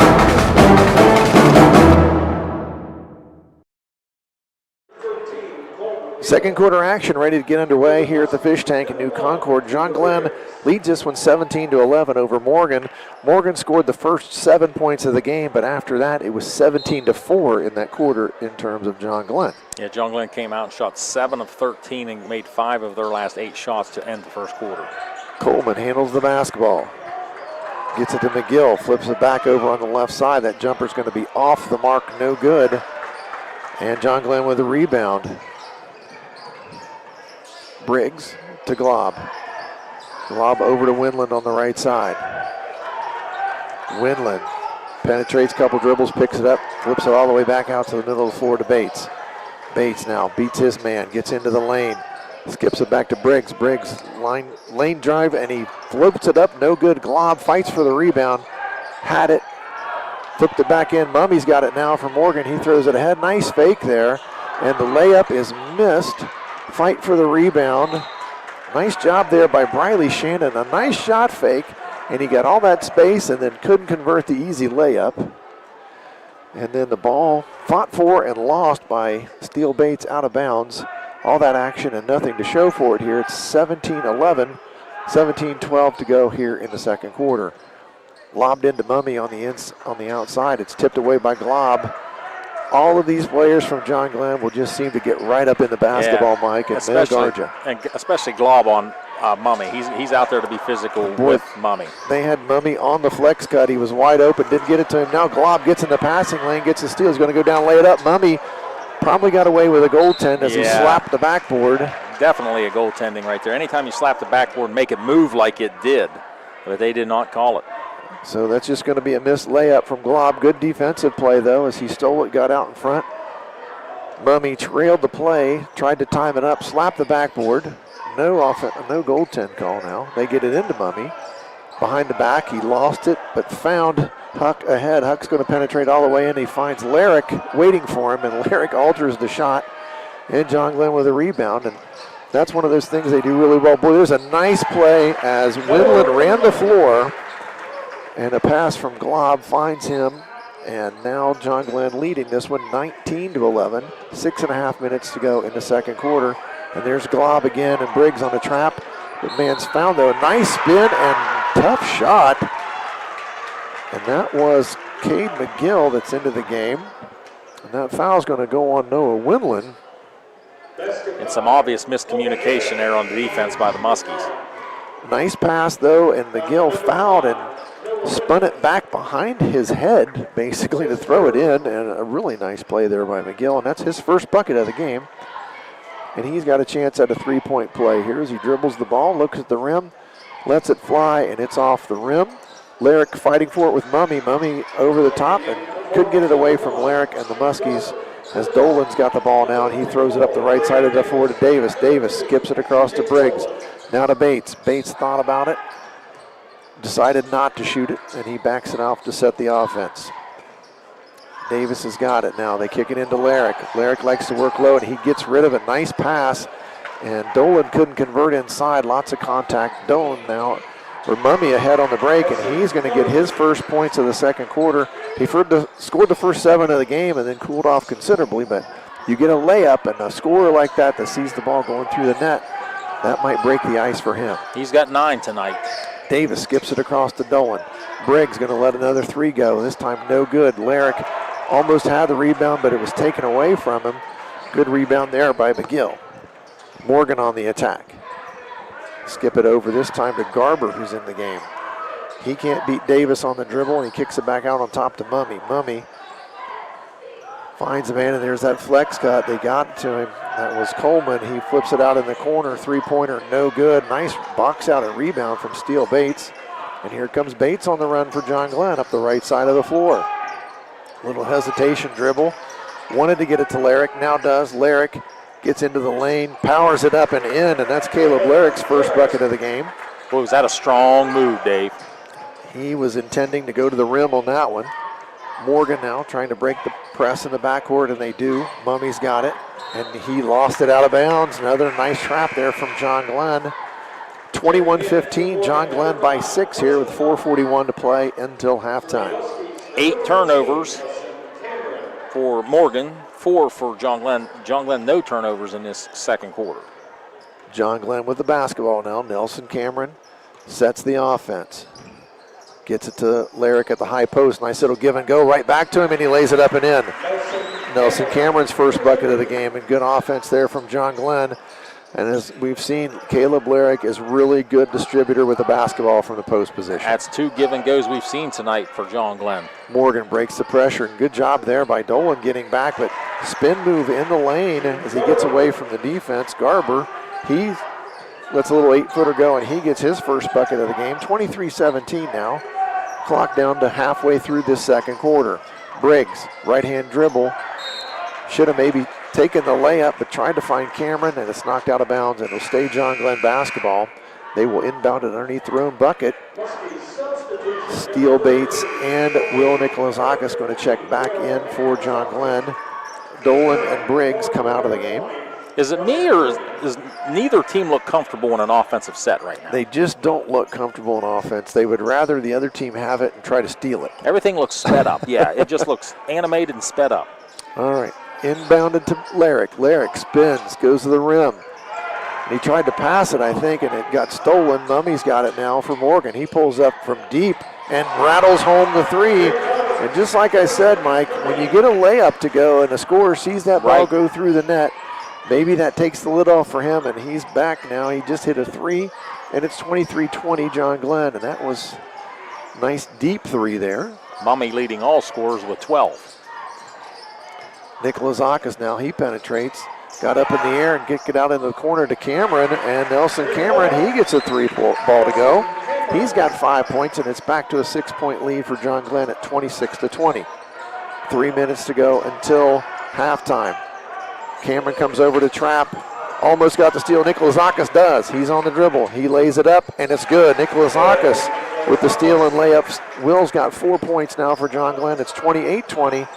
Second quarter action ready to get underway here at the Fish Tank in New Concord. John Glenn leads this one 17-11 over Morgan. Morgan scored the first 7 points of the game, but after that it was 17-4 in that quarter in terms of John Glenn. Yeah, John Glenn came out and shot 7 of 13 and made 5 of their last 8 shots to end the first quarter. Coleman handles the basketball. Gets it to McGill, flips it back over on the left side. That jumper's going to be off the mark, no good. And John Glenn with a rebound. Briggs to Glob. Glob over to Winland on the right side. Winland penetrates, couple dribbles, picks it up, flips it all the way back out to the middle of the floor to Bates. Bates now beats his man, gets into the lane, skips it back to Briggs. Briggs lane drive, and he floats it up, no good. Glob fights for the rebound, had it, flipped it back in. Mummy's got it now for Morgan. He throws it ahead, nice fake there, and the layup is missed. Fight for the rebound. Nice job there by Briley Shannon. A nice shot fake, and he got all that space and then couldn't convert the easy layup. And then the ball fought for and lost by Steele Bates out of bounds. All that action and nothing to show for it here. It's 17-11, 17-12 to go here in the second quarter. Lobbed into Mummy on the outside. It's tipped away by Glob. All of these players from John Glenn will just seem to get right up in the basketball, Mike, and they'll guard you. And especially Glob on Mummy. He's out there to be physical with Mummy. They had Mummy on the flex cut. He was wide open, didn't get it to him. Now Glob gets in the passing lane, gets a steal. He's going to go down, lay it up. Mummy probably got away with a goaltend as he slapped the backboard. Definitely a goaltending right there. Anytime you slap the backboard, make it move like it did, but they did not call it. So that's just going to be a missed layup from Glob. Good defensive play, though, as he stole it, got out in front. Mummy trailed the play, tried to time it up, slapped the backboard. No goaltend call now. They get it into Mummy. Behind the back, he lost it, but found Huck ahead. Huck's going to penetrate all the way in. He finds Larrick waiting for him, and Larrick alters the shot. And John Glenn with a rebound, and that's one of those things they do really well. Boy, there's a nice play as Winland ran the floor. And a pass from Glob finds him, and now John Glenn leading this one 19-11. 6.5 minutes to go in the second quarter. And there's Glob again, and Briggs on the trap. The man's found, though. Nice spin and tough shot. And that was Cade McGill that's into the game. And that foul's going to go on Noah Winland. And some obvious miscommunication there on the defense by the Muskies. Nice pass, though, and McGill fouled and spun it back behind his head, basically, to throw it in, and a really nice play there by McGill, and that's his first bucket of the game. And he's got a chance at a three-point play here as he dribbles the ball, looks at the rim, lets it fly, and it's off the rim. Larrick fighting for it with Mummy. Mummy over the top and couldn't get it away from Larrick and the Muskies as Dolan's got the ball now, and he throws it up the right side of the floor to Davis. Davis skips it across to Briggs. Now to Bates. Bates thought about it, decided not to shoot it, and he backs it off to set the offense. Davis has got it now. They kick it into Larrick. Larrick likes to work low, and he gets rid of a nice pass, and Dolan couldn't convert inside. Lots of contact. Dolan now, or Mummy ahead on the break, and he's going to get his first points of the second quarter. He scored the first 7 of the game and then cooled off considerably, but you get a layup and a scorer like that sees the ball going through the net, that might break the ice for him. He's got 9 tonight. Davis skips it across to Dolan. Briggs going to let another three go. This time no good. Larrick almost had the rebound, but it was taken away from him. Good rebound there by McGill. Morgan on the attack. Skip it over this time to Garber, who's in the game. He can't beat Davis on the dribble, and he kicks it back out on top to Mummy. Mummy finds a man, and there's that flex cut. They got it to him. That was Coleman. He flips it out in the corner. Three-pointer, no good. Nice box out and rebound from Steele Bates. And here comes Bates on the run for John Glenn up the right side of the floor. Little hesitation dribble. Wanted to get it to Larrick, now does. Larrick gets into the lane, powers it up and in, and that's Caleb Larrick's first bucket of the game. Boy, was that a strong move, Dave. He was intending to go to the rim on that one. Morgan now trying to break the press in the backcourt, and they do. Mummy's got it, and he lost it out of bounds. Another nice trap there from John Glenn. 21-15, John Glenn by 6 here with 4:41 to play until halftime. 8 turnovers for Morgan, 4 for John Glenn. John Glenn, no turnovers in this second quarter. John Glenn with the basketball now. Nelson Cameron sets the offense. Gets it to Larrick at the high post. Nice little give and go right back to him, and he lays it up and in. Nelson Cameron's first bucket of the game, and good offense there from John Glenn. And as we've seen, Caleb Larrick is really good distributor with the basketball from the post position. That's 2 give and goes we've seen tonight for John Glenn. Morgan breaks the pressure, and good job there by Dolan getting back, but spin move in the lane as he gets away from the defense. Garber, he lets a little 8-footer go, and he gets his first bucket of the game. 23-17 now. Clock down to halfway through this second quarter. Briggs, right-hand dribble. Should have maybe taken the layup, but tried to find Cameron, and it's knocked out of bounds, and it'll stay John Glenn basketball. They will inbound it underneath their own bucket. Steele Bates and Will Nikolazakis going to check back in for John Glenn. Dolan and Briggs come out of the game. Is it me, or does neither team look comfortable in an offensive set right now? They just don't look comfortable in offense. They would rather the other team have it and try to steal it. Everything looks sped up. Yeah, it just looks animated and sped up. All right, inbounded to Larrick. Larrick spins, goes to the rim. And he tried to pass it, I think, and it got stolen. Mummy's got it now for Morgan. He pulls up from deep and rattles home the three. And just like I said, Mike, when you get a layup to go and a scorer sees that ball go through the net, maybe that takes the lid off for him, and he's back now. He just hit a three, and it's 23-20 John Glenn, and that was a nice deep three there. Mummy leading all scorers with 12. Nikolazakis now, he penetrates, got up in the air and kicked it out into the corner to Cameron, and Nelson Cameron, he gets a three-ball to go. He's got 5 points, and it's back to a 6-point lead for John Glenn at 26-20. 3 minutes to go until halftime. Cameron comes over to trap, almost got the steal. Nikolazakis does. He's on the dribble. He lays it up, and it's good. Nikolazakis with the steal and layups. Will's got 4 points now for John Glenn. It's 28-20,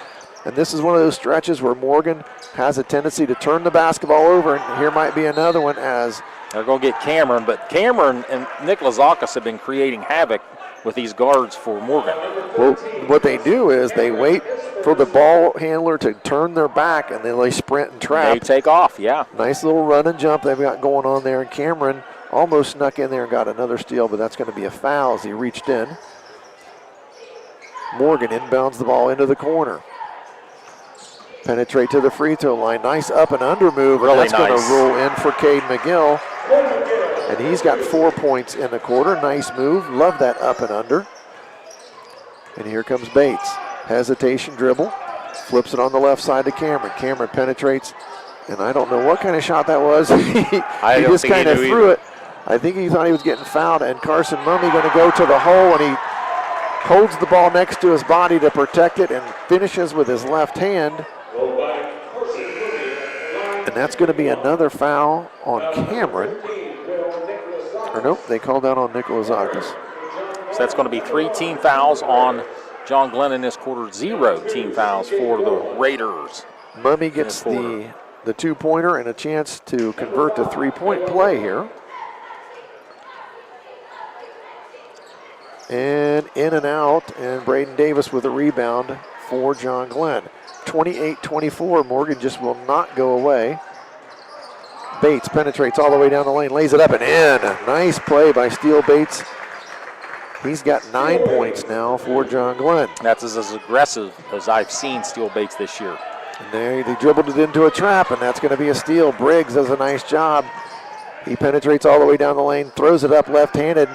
and this is one of those stretches where Morgan has a tendency to turn the basketball over, and here might be another one as they're going to get Cameron, but Cameron and Nikolazakis have been creating havoc with these guards for Morgan. Well, what they do is they wait for the ball handler to turn their back, and then they sprint and trap. They take off, yeah. Nice little run and jump they've got going on there, and Cameron almost snuck in there and got another steal, but that's going to be a foul as he reached in. Morgan inbounds the ball into the corner. Penetrate to the free throw line. Nice up and under move, and that's going to roll in for Cade McGill. And he's got 4 points in the quarter. Nice move. Love that up and under. And here comes Bates. Hesitation dribble. Flips it on the left side to Cameron. Cameron penetrates, and I don't know what kind of shot that was. he just kind of threw it. I think he thought he was getting fouled, and Carson Mummy going to go to the hole, and he holds the ball next to his body to protect it and finishes with his left hand. And that's going to be another foul on Cameron. Or nope, they called out on Nikolazakis. So that's going to be 3 team fouls on John Glenn in this quarter. 0 team fouls for the Raiders. Mummy gets the 2-pointer and a chance to convert to 3-point play here. And in and out, and Braden Davis with a rebound for John Glenn. 28-24, Morgan just will not go away. Bates penetrates all the way down the lane, lays it up and in. Nice play by Steele Bates He's got 9 points now for John Glenn. That's as aggressive as I've seen Steele Bates this year. And there they dribbled it into a trap, and that's going to be a steal. Briggs does a nice job. He penetrates all the way down the lane, throws it up left-handed.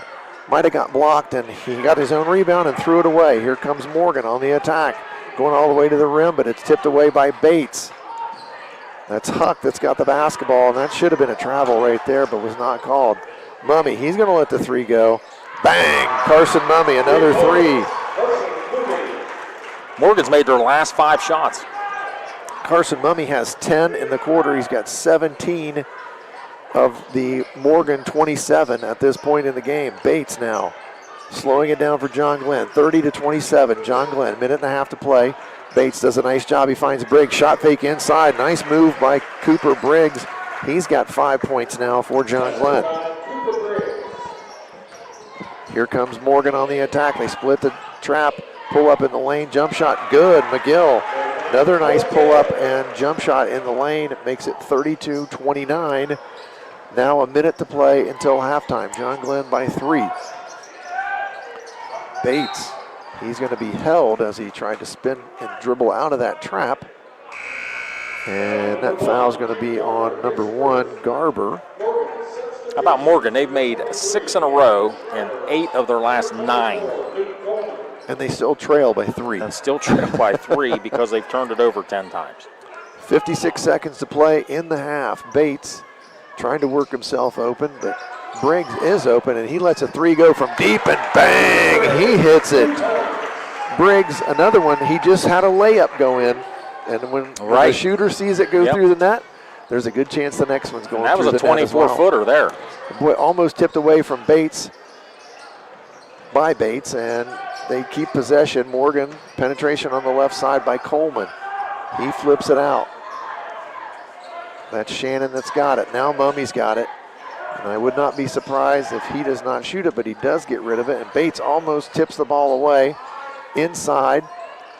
Might have got blocked, and he got his own rebound and threw it away. Here comes Morgan on the attack, going all the way to the rim, but it's tipped away by Bates. That's Huck that's got the basketball, and that should have been a travel right there, but was not called. Mummy, he's going to let the three go. Bang! Carson Mummy, another three. Morgan's made their last 5 shots. Carson Mummy has 10 in the quarter. He's got 17 of the Morgan 27 at this point in the game. Bates now slowing it down for John Glenn. 30-27. John Glenn, minute and a half to play. Bates does a nice job. He finds Briggs. Shot fake inside. Nice move by Cooper Briggs. He's got 5 points now for John Glenn. Here comes Morgan on the attack. They split the trap. Pull up in the lane. Jump shot good. McGill. Another nice pull up and jump shot in the lane. It makes it 32-29. Now a minute to play until halftime. John Glenn by 3. Bates, he's going to be held as he tried to spin and dribble out of that trap. And that foul is going to be on number 1, Garber. How about Morgan? They've made 6 in a row and 8 of their last 9. And they still trail by 3. And still trail by 3 because they've turned it over 10 times. 56 seconds to play in the half. Bates trying to work himself open, but Briggs is open, and he lets a 3 go from deep, and bang, he hits it. Briggs, another one, he just had a layup go in, and when the shooter sees it go through the net, there's a good chance the next one's going through the net. That was a 24-footer there. Boy, almost tipped away from Bates, by Bates, and they keep possession. Morgan, penetration on the left side by Coleman. He flips it out. That's Shannon that's got it. Now Mummy's got it. And I would not be surprised if he does not shoot it, but he does get rid of it. And Bates almost tips the ball away. Inside,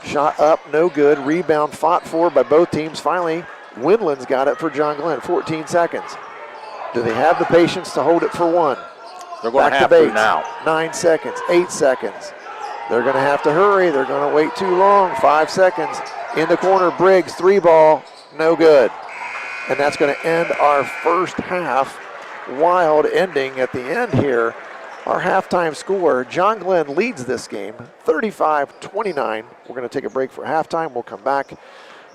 shot up, no good. Rebound fought for by both teams. Finally, Windland's got it for John Glenn. 14 seconds. Do they have the patience to hold it for 1? They're going to have to now. 9 seconds, 8 seconds. They're going to have to hurry. They're going to wait too long. 5 seconds. In the corner, Briggs, 3 ball, no good. And that's going to end our first half. Wild ending at the end here. Our halftime score, John Glenn leads this game 35-29. We're going to take a break for halftime. We'll come back,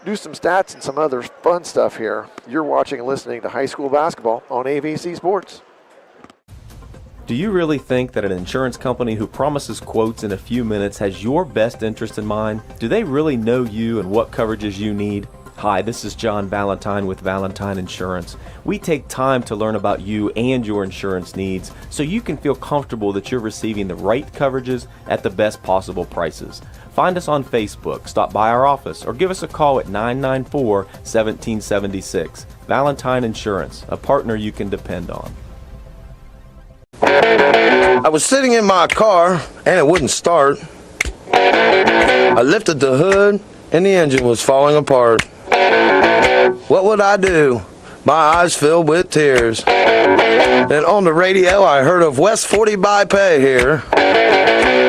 do some stats and some other fun stuff here. You're watching and listening to high school basketball on AVC Sports. Do you really think that an insurance company who promises quotes in a few minutes has your best interest in mind? Do they really know you and what coverages you need? Hi, this is John Valentine with Valentine Insurance. We take time to learn about you and your insurance needs so you can feel comfortable that you're receiving the right coverages at the best possible prices. Find us on Facebook, stop by our office, or give us a call at 994-1776. Valentine Insurance, a partner you can depend on. I was sitting in my car and it wouldn't start. I lifted the hood and the engine was falling apart. What would I do? My eyes filled with tears. Then on the radio I heard of West 40 by Pay here,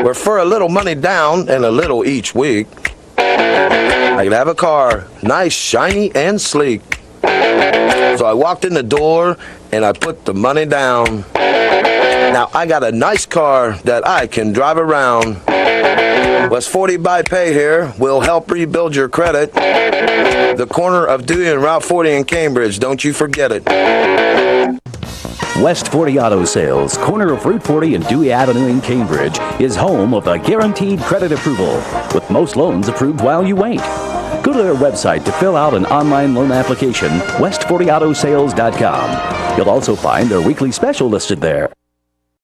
where for a little money down and a little each week, I could have a car, nice, shiny, and sleek. So I walked in the door and I put the money down. Now I got a nice car that I can drive around. West 40 by Pay here will help rebuild your credit. The corner of Dewey and Route 40 in Cambridge, don't you forget it. West 40 Auto Sales, corner of Route 40 and Dewey Avenue in Cambridge, is home of the guaranteed credit approval, with most loans approved while you wait. Go to their website to fill out an online loan application, west40autosales.com. You'll also find their weekly special listed there.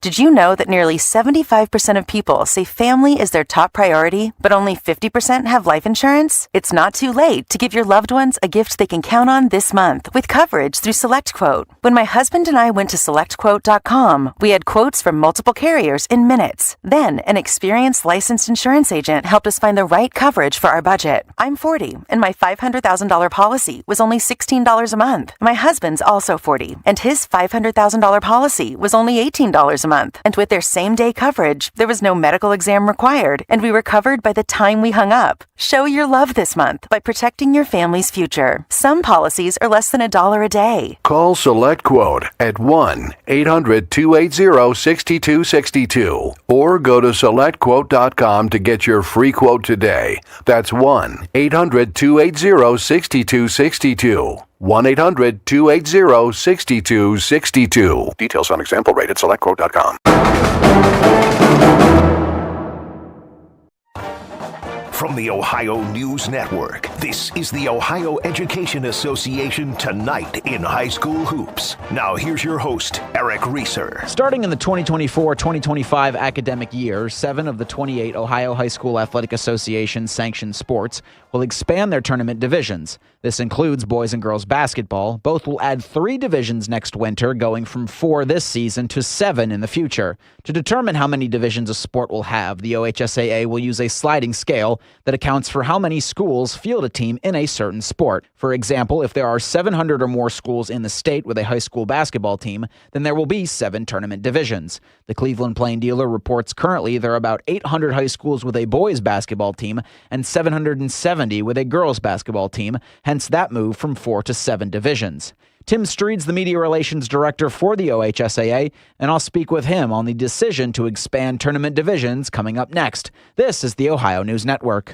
Did you know that nearly 75% of people say family is their top priority, but only 50% have life insurance? It's not too late to give your loved ones a gift they can count on this month with coverage through SelectQuote. When my husband and I went to SelectQuote.com, we had quotes from multiple carriers in minutes. Then, an experienced licensed insurance agent helped us find the right coverage for our budget. I'm 40, and my $500,000 policy was only $16 a month. My husband's also 40, and his $500,000 policy was only $18 a month. month. And with their same-day coverage, there was no medical exam required, and we were covered by the time we hung up. Show your love this month by protecting your family's future. Some policies are less than $1 a day. Call Select Quote at 1-800-280-6262 or go to selectquote.com to get your free quote today. That's 1-800-280-6262. 1-800-280-6262. Details on example rate at selectquote.com. From the Ohio News Network, this is the Ohio Education Association Tonight in High School Hoops. Now here's your host, Eric Reeser. Starting in the 2024-2025 academic year, 7 of the 28 Ohio High School Athletic Association sanctioned sports will expand their tournament divisions. This includes boys and girls basketball. Both will add 3 divisions next winter, going from 4 this season to 7 in the future. To determine how many divisions a sport will have, the OHSAA will use a sliding scale that accounts for how many schools field a team in a certain sport. For example, if there are 700 or more schools in the state with a high school basketball team, then there will be 7 tournament divisions. The Cleveland Plain Dealer reports currently there are about 800 high schools with a boys basketball team and 770 with a girls basketball team, hence that move from 4 to 7 divisions. Tim Streed's the media relations director for the OHSAA, and I'll speak with him on the decision to expand tournament divisions coming up next. This is the Ohio News Network.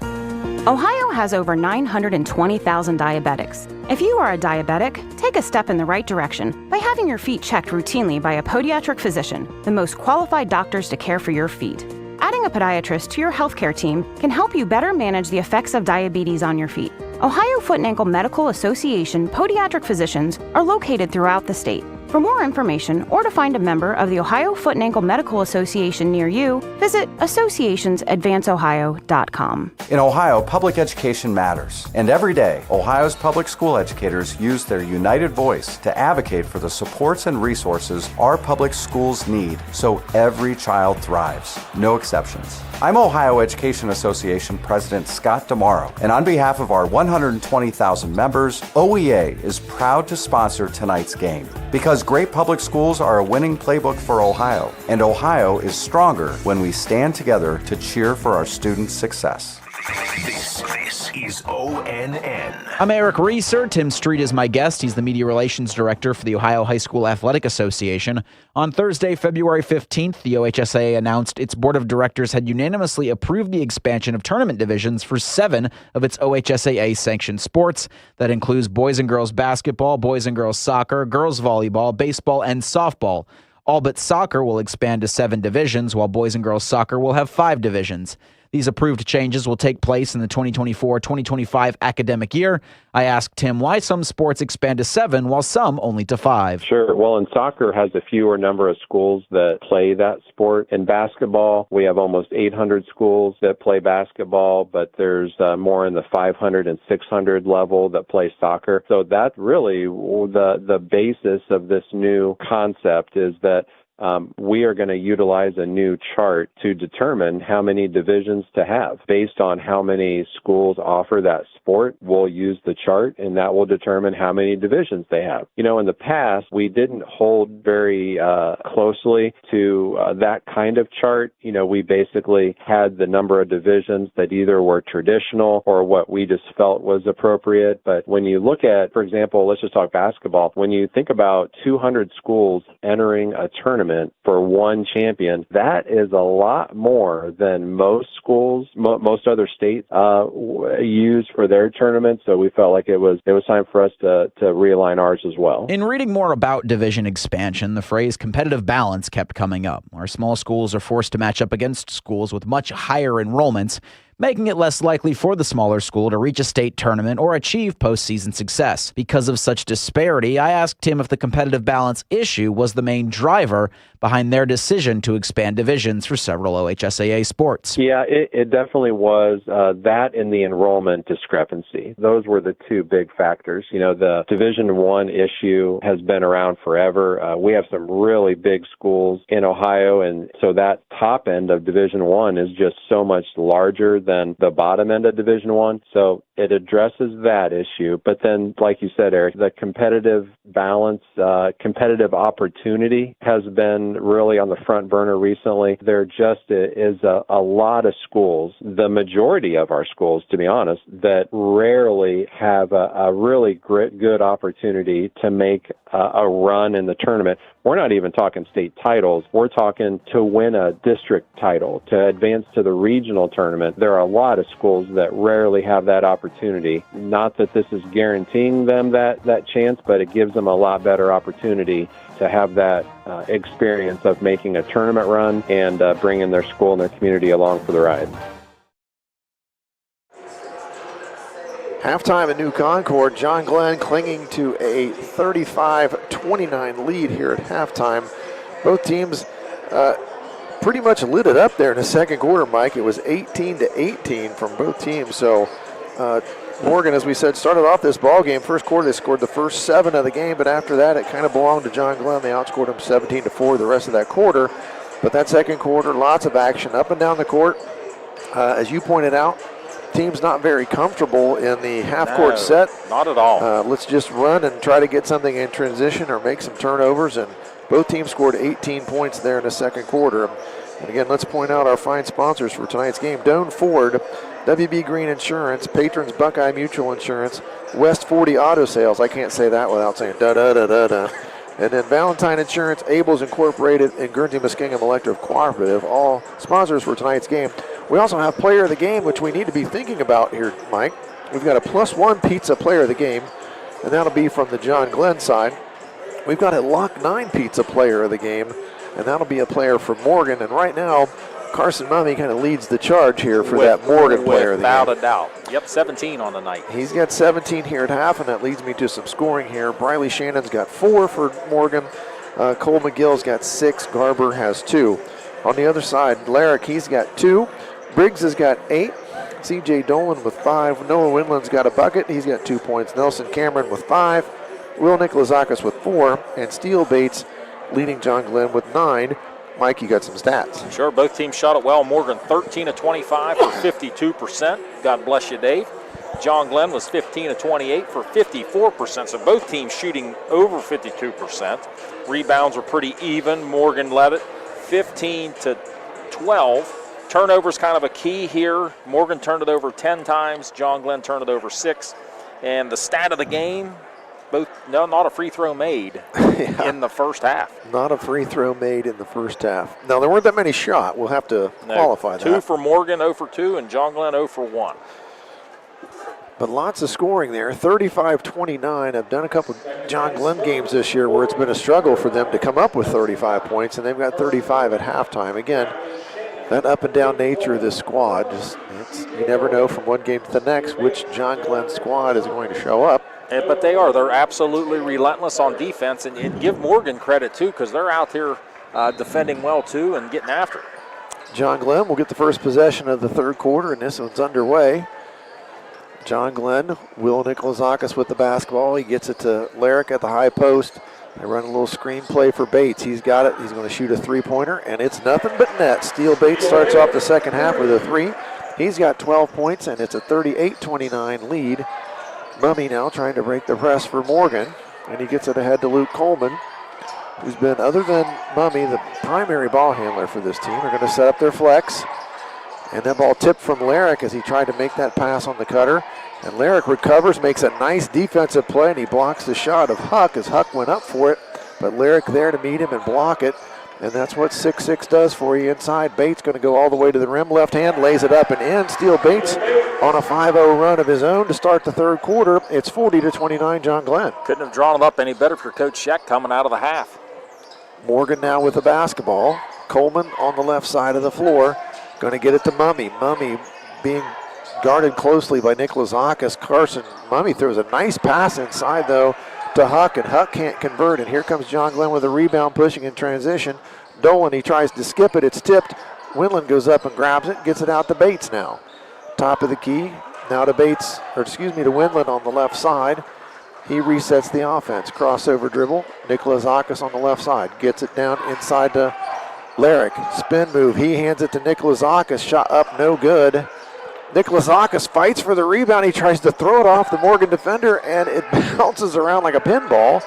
Ohio has over 920,000 diabetics. If you are a diabetic, take a step in the right direction by having your feet checked routinely by a podiatric physician, the most qualified doctors to care for your feet. Adding a podiatrist to your healthcare team can help you better manage the effects of diabetes on your feet. Ohio Foot and Ankle Medical Association podiatric physicians are located throughout the state. For more information or to find a member of the Ohio Foot and Ankle Medical Association near you, visit associationsadvanceohio.com. In Ohio, public education matters. And every day, Ohio's public school educators use their united voice to advocate for the supports and resources our public schools need so every child thrives. No exceptions. I'm Ohio Education Association President Scott DeMauro, and on behalf of our 120,000 members, OEA is proud to sponsor tonight's game. Because great public schools are a winning playbook for Ohio, and Ohio is stronger when we stand together to cheer for our students' success. This is ONN. I'm Eric Reeser. Tim Streed is my guest. He's the media relations director for the Ohio High School Athletic Association. On Thursday, February 15th, the OHSAA announced its board of directors had unanimously approved the expansion of tournament divisions for 7 of its OHSAA-sanctioned sports. That includes boys and girls basketball, boys and girls soccer, girls volleyball, baseball, and softball. All but soccer will expand to 7 divisions, while boys and girls soccer will have 5 divisions. These approved changes will take place in the 2024-2025 academic year. I asked Tim why some sports expand to 7 while some only to 5. Sure. Well, in soccer has a fewer number of schools that play that sport. In basketball, we have almost 800 schools that play basketball, but there's more in the 500 and 600 level that play soccer. So that's really the basis of this new concept is that we are going to utilize a new chart to determine how many divisions to have. Based on how many schools offer that sport, we'll use the chart, and that will determine how many divisions they have. You know, in the past, we didn't hold very closely to that kind of chart. You know, we basically had the number of divisions that either were traditional or what we just felt was appropriate. But when you look at, for example, let's just talk basketball. When you think about 200 schools entering a tournament for one champion, that is a lot more than most schools, most other states use for their tournaments. So we felt like it was time for us to realign ours as well. In reading more about division expansion, the phrase competitive balance kept coming up. Our small schools are forced to match up against schools with much higher enrollments, making it less likely for the smaller school to reach a state tournament or achieve postseason success. Because of such disparity, I asked him if the competitive balance issue was the main driver behind their decision to expand divisions for several OHSAA sports. Yeah, it definitely was that and the enrollment discrepancy. Those were the two big factors. You know, the Division I issue has been around forever. We have some really big schools in Ohio, and so that top end of Division I is just so much larger than the bottom end of Division I. So it addresses that issue. But then, like you said, Eric, the competitive balance, competitive opportunity has been been really on the front burner recently. There just is a lot of schools, the majority of our schools, to be honest, that rarely have a really good opportunity to make a run in the tournament. We're not even talking state titles. We're talking to win a district title, to advance to the regional tournament. There are a lot of schools that rarely have that opportunity. Not that this is guaranteeing them that chance, but it gives them a lot better opportunity to have that experience of making a tournament run and bringing their school and their community along for the ride. Halftime at New Concord, John Glenn clinging to a 35-29 lead here at halftime. Both teams pretty much lit it up there in the second quarter, Mike. It was 18-18 from both teams. So Morgan, as we said, started off this ball game. First quarter, they scored the first 7 of the game, but after that, it kind of belonged to John Glenn. They outscored them 17-4 the rest of that quarter. But that second quarter, lots of action up and down the court. As you pointed out, team's not very comfortable in the half-court set. Not at all. Let's just run and try to get something in transition or make some turnovers, and both teams scored 18 points there in the second quarter. And again, let's point out our fine sponsors for tonight's game. Doan Ford, WB Green Insurance, Patrons Buckeye Mutual Insurance, West 40 Auto Sales. I can't say that without saying da-da-da-da-da. And then Valentine Insurance, Abels Incorporated, and Guernsey Muskingum Electric Cooperative, all sponsors for tonight's game. We also have player of the game, which we need to be thinking about here, Mike. We've got a +1 pizza player of the game, and that'll be from the John Glenn side. We've got a Lock 9 pizza player of the game, and that'll be a player from Morgan. And right now, Carson Mummy kind of leads the charge here for that Morgan player of the game. Without a doubt. Yep, 17 on the night. He's got 17 here at half, and that leads me to some scoring here. Briley Shannon's got 4 for Morgan. Cole McGill's got 6. Garber has 2. On the other side, Larrick, he's got 2. Briggs has got 8. C.J. Dolan with 5. Noah Winland's got a bucket. He's got 2 points. Nelson Cameron with 5. Will Nikolazakis with 4. And Steele Bates leading John Glenn with 9. Mike, you got some stats. Sure, both teams shot it well. Morgan 13 of 25 for 52%. God bless you, Dave. John Glenn was 15 of 28 for 54%. So both teams shooting over 52%. Rebounds were pretty even. Morgan led it 15 to 12. Turnovers kind of a key here. Morgan turned it over 10 times. John Glenn turned it over 6. And the stat of the game, not a free throw made in the first half. Not a free throw made in the first half. Now, there weren't that many shot. We'll have to qualify that. 2 for Morgan, 0 for 2, and John Glenn 0 for 1. But lots of scoring there, 35-29. I've done a couple John Glenn games this year where it's been a struggle for them to come up with 35 points, and they've got 35 at halftime. Again, that up and down nature of this squad, you never know from one game to the next which John Glenn squad is going to show up. But they're absolutely relentless on defense, and give Morgan credit too, because they're out here defending well too and getting after it. John Glenn will get the first possession of the third quarter, and this one's underway. John Glenn, Will Nikolazakis with the basketball. He gets it to Larrick at the high post. They run a little screen play for Bates. He's got it. He's going to shoot a three-pointer, and it's nothing but net. Steele Bates starts off the second half with a 3. He's got 12 points, and it's a 38-29 lead. Mummy now trying to break the press for Morgan, and he gets it ahead to Luke Coleman, who's been, other than Mummy, the primary ball handler for this team. They're going to set up their flex. And that ball tipped from Larrick as he tried to make that pass on the cutter. And Larrick recovers, makes a nice defensive play, and he blocks the shot of Huck as Huck went up for it. But Larrick there to meet him and block it. And that's what 6'6" does for you inside. Bates going to go all the way to the rim. Left hand lays it up and in. Steele Bates on a 5-0 run of his own to start the third quarter. It's 40-29 John Glenn. Couldn't have drawn it up any better for Coach Scheck coming out of the half. Morgan now with the basketball. Coleman on the left side of the floor. Going to get it to Mummy. Mummy being guarded closely by Nikolazakis. Carson Mummy throws a nice pass inside, though, to Huck, and Huck can't convert. And here comes John Glenn with a rebound, pushing in transition. Dolan, he tries to skip it. It's tipped. Winland goes up and grabs it, gets it out to Bates now. Top of the key. Now to Bates, to Winland on the left side. He resets the offense. Crossover dribble. Nikolazakis on the left side. Gets it down inside to Larrick. Spin move. He hands it to Nikolazakis. Shot up, no good. Nikolazakis fights for the rebound. He tries to throw it off the Morgan defender, and it bounces around like a pinball.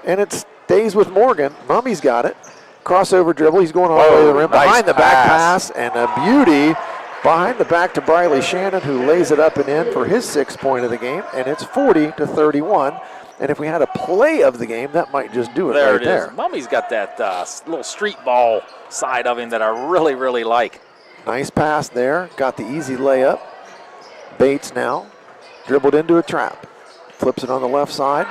And it stays with Morgan. Mummy's got it. Crossover dribble. He's going all the way to the rim. Nice Behind the back pass. pass, and a beauty. Behind the back to Briley Shannon, who lays it up and in for his 6th point of the game, and it's 40-31. And if we had a play of the game, that might just do it There right it there. is. Mummy's got that little street ball side of him that I really, really like. Nice pass there. Got the easy layup. Bates now dribbled into a trap. Flips it on the left side.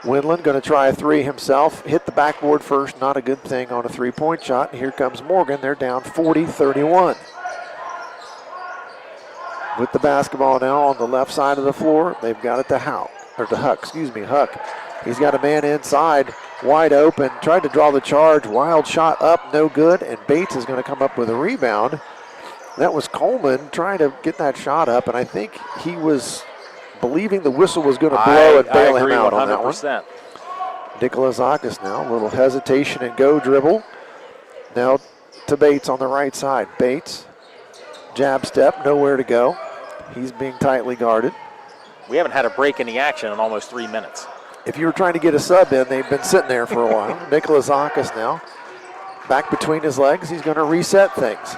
Windland going to try a 3 himself. Hit the backboard first. Not a good thing on a 3-point shot. And here comes Morgan. They're down 40-31. With the basketball now on the left side of the floor. They've got it to Huck. He's got a man inside, wide open. Tried to draw the charge. Wild shot up, no good. And Bates is going to come up with a rebound. That was Coleman trying to get that shot up, and I think he was believing the whistle was going to blow and bail him out 100%. On that one. Nikolazakis now, a little hesitation and go dribble. Now to Bates on the right side. Bates, jab step, nowhere to go. He's being tightly guarded. We haven't had a break in the action in almost 3 minutes. If you were trying to get a sub in, they've been sitting there for a while. Nikolazakis now, back between his legs. He's going to reset things.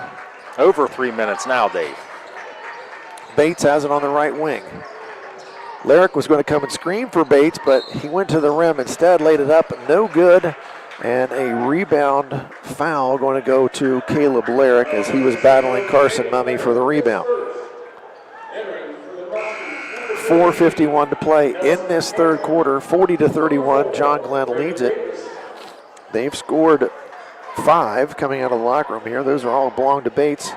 Over 3 minutes now, Dave. Bates has it on the right wing. Lyric was going to come and screen for Bates, but he went to the rim instead, laid it up, no good. And a rebound foul going to go to Caleb Lyric as he was battling Carson Mummy for the rebound. 4:51 to play in this third quarter. 40-31. John Glenn leads it. They've scored 5 coming out of the locker room here. Those are all belong to Bates.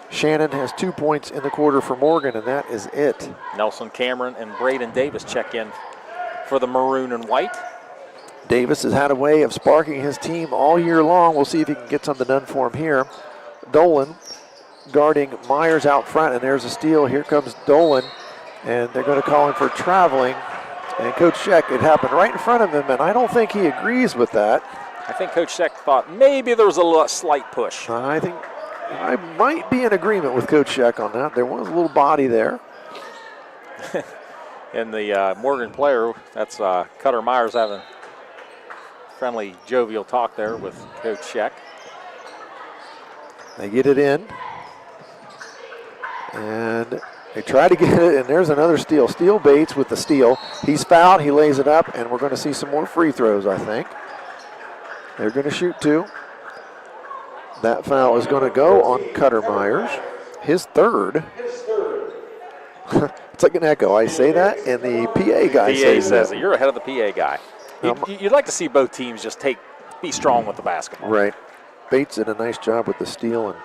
Shannon has 2 points in the quarter for Morgan, and that is it. Nelson Cameron and Braden Davis check in for the maroon and white. Davis has had a way of sparking his team all year long. We'll see if he can get something done for him here. Dolan guarding Myers out front, and there's a steal. Here comes Dolan, and they're going to call him for traveling. And Coach Sheck, it happened right in front of him, and I don't think he agrees with that. I think Coach Sheck thought maybe there was a slight push. I think I might be in agreement with Coach Sheck on that. There was a little body there. And the Morgan player, that's Cutter Myers having friendly, jovial talk there with Coach Sheck. They get it in. And they try to get it, and there's another steal. Steal Bates with the steal. He's fouled, he lays it up, and we're going to see some more free throws, I think. They're going to shoot 2. That foul is going to go on Cutter Myers. His third. It's like an echo. I say that, and the PA guy says it. You're ahead of the PA guy. You'd like to see both teams just be strong with the basketball. Right. Bates did a nice job with the steal and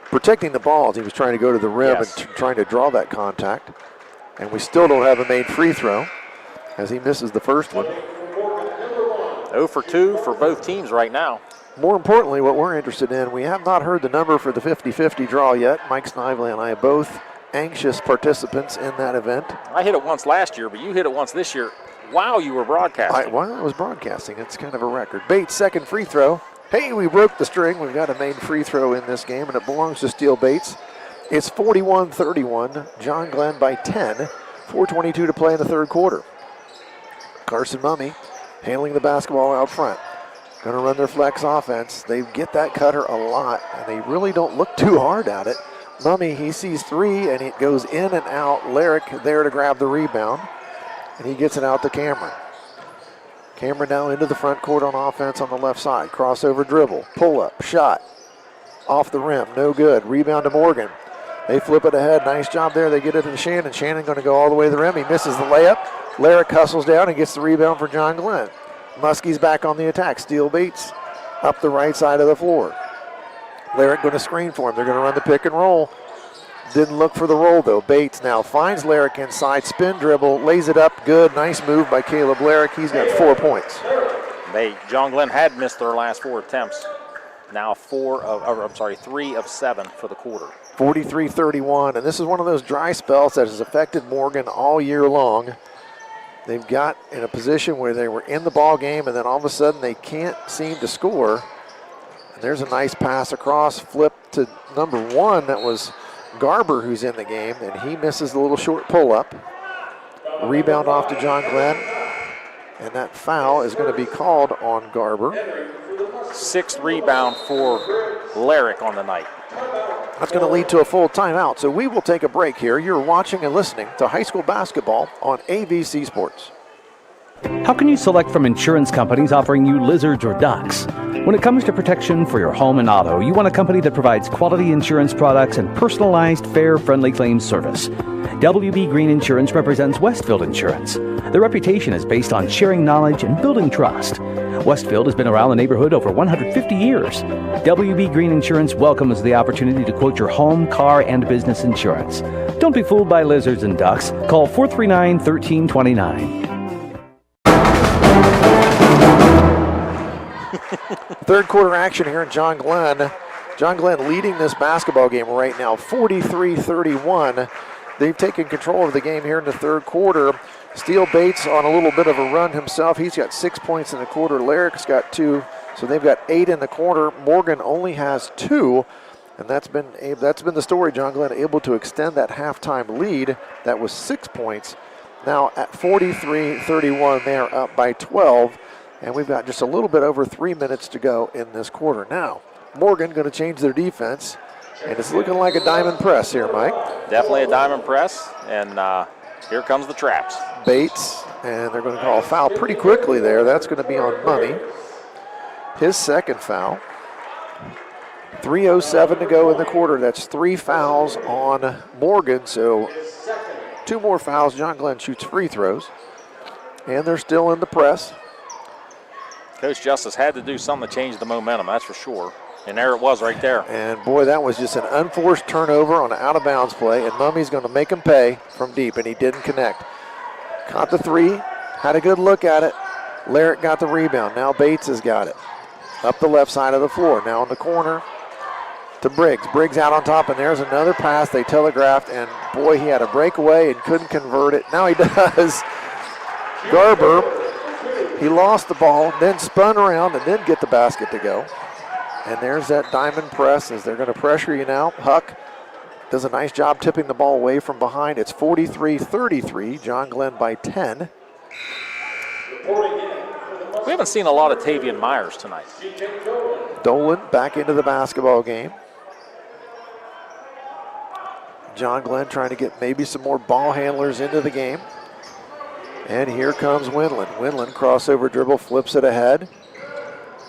protecting the ball as he was trying to go to the rim and trying to draw that contact. And we still don't have a made free throw as he misses the first one. 0 for 2 for both teams right now. More importantly, what we're interested in, we have not heard the number for the 50-50 draw yet. Mike Snively and I are both anxious participants in that event. I hit it once last year, but you hit it once this year while you were broadcasting. While I was broadcasting, it's kind of a record. Bates, second free throw. Hey, we broke the string. We've got a made free throw in this game, and it belongs to Steele Bates. It's 41-31. John Glenn by 10. 4:22 to play in the third quarter. Carson Mummy handling the basketball out front. Going to run their flex offense. They get that cutter a lot, and they really don't look too hard at it. Mummy, he sees 3, and it goes in and out. Lyric there to grab the rebound, and he gets it out to Cameron. Cameron now into the front court on offense on the left side. Crossover dribble, pull up, shot. Off the rim, no good. Rebound to Morgan. They flip it ahead. Nice job there. They get it to Shannon. Shannon going to go all the way to the rim. He misses the layup. Lyric hustles down and gets the rebound for John Glenn. Muskies back on the attack. Steele Bates up the right side of the floor. Lyric going to screen for him. They're going to run the pick and roll. Didn't look for the roll, though. Bates now finds Lyric inside. Spin dribble. Lays it up. Good. Nice move by Caleb Lyric. He's got 4 points. John Glenn had missed their last 4 attempts. Now 3 of 7 for the quarter. 43-31. And this is one of those dry spells that has affected Morgan all year long. They've got in a position where they were in the ball game, and then all of a sudden they can't seem to score. And there's a nice pass across, flip to number 1. That was Garber who's in the game, and he misses the little short pull-up. Rebound off to John Glenn, and that foul is going to be called on Garber. 6th rebound for Lyric on the night. That's going to lead to a full timeout. So we will take a break here. You're watching and listening to high school basketball on ABC Sports. How can you select from insurance companies offering you lizards or ducks? When it comes to protection for your home and auto, you want a company that provides quality insurance products and personalized, fair, friendly claims service. WB Green Insurance represents Westfield Insurance. Their reputation is based on sharing knowledge and building trust. Westfield has been around the neighborhood over 150 years. WB Green Insurance welcomes the opportunity to quote your home, car, and business insurance. Don't be fooled by lizards and ducks. Call 439-1329. Third quarter action here in John Glenn. John Glenn leading this basketball game right now, 43-31. They've taken control of the game here in the third quarter. Steele Bates on a little bit of a run himself. He's got 6 points in the quarter. Lyric's got 2, so they've got 8 in the quarter. Morgan only has 2, and that's been the story. John Glenn able to extend that halftime lead. That was 6 points. Now at 43-31, they are up by 12. And we've got just a little bit over 3 minutes to go in this quarter. Now, Morgan going to change their defense, and it's looking like a diamond press here, Mike. Definitely a diamond press, and here comes the traps. Bates, and they're going to call a foul pretty quickly there. That's going to be on Mummy. His second foul. 3:07 to go in the quarter. That's 3 fouls on Morgan, so 2 more fouls. John Glenn shoots free throws, and they're still in the press. Coach Justice had to do something to change the momentum, that's for sure. And there it was right there. And boy, that was just an unforced turnover on an out-of-bounds play, and Mummy's going to make him pay from deep, and he didn't connect. Caught the 3, had a good look at it. Lyric got the rebound. Now Bates has got it. Up the left side of the floor. Now in the corner to Briggs. Briggs out on top, and there's another pass they telegraphed, and boy, he had a breakaway and couldn't convert it. Now he does. Garber. He lost the ball, then spun around, and then get the basket to go. And there's that diamond press as they're going to pressure you now. Huck does a nice job tipping the ball away from behind. It's 43-33, John Glenn by 10. We haven't seen a lot of Tavian Myers tonight. Dolan back into the basketball game. John Glenn trying to get maybe some more ball handlers into the game. And here comes Winland. Winland crossover dribble, flips it ahead.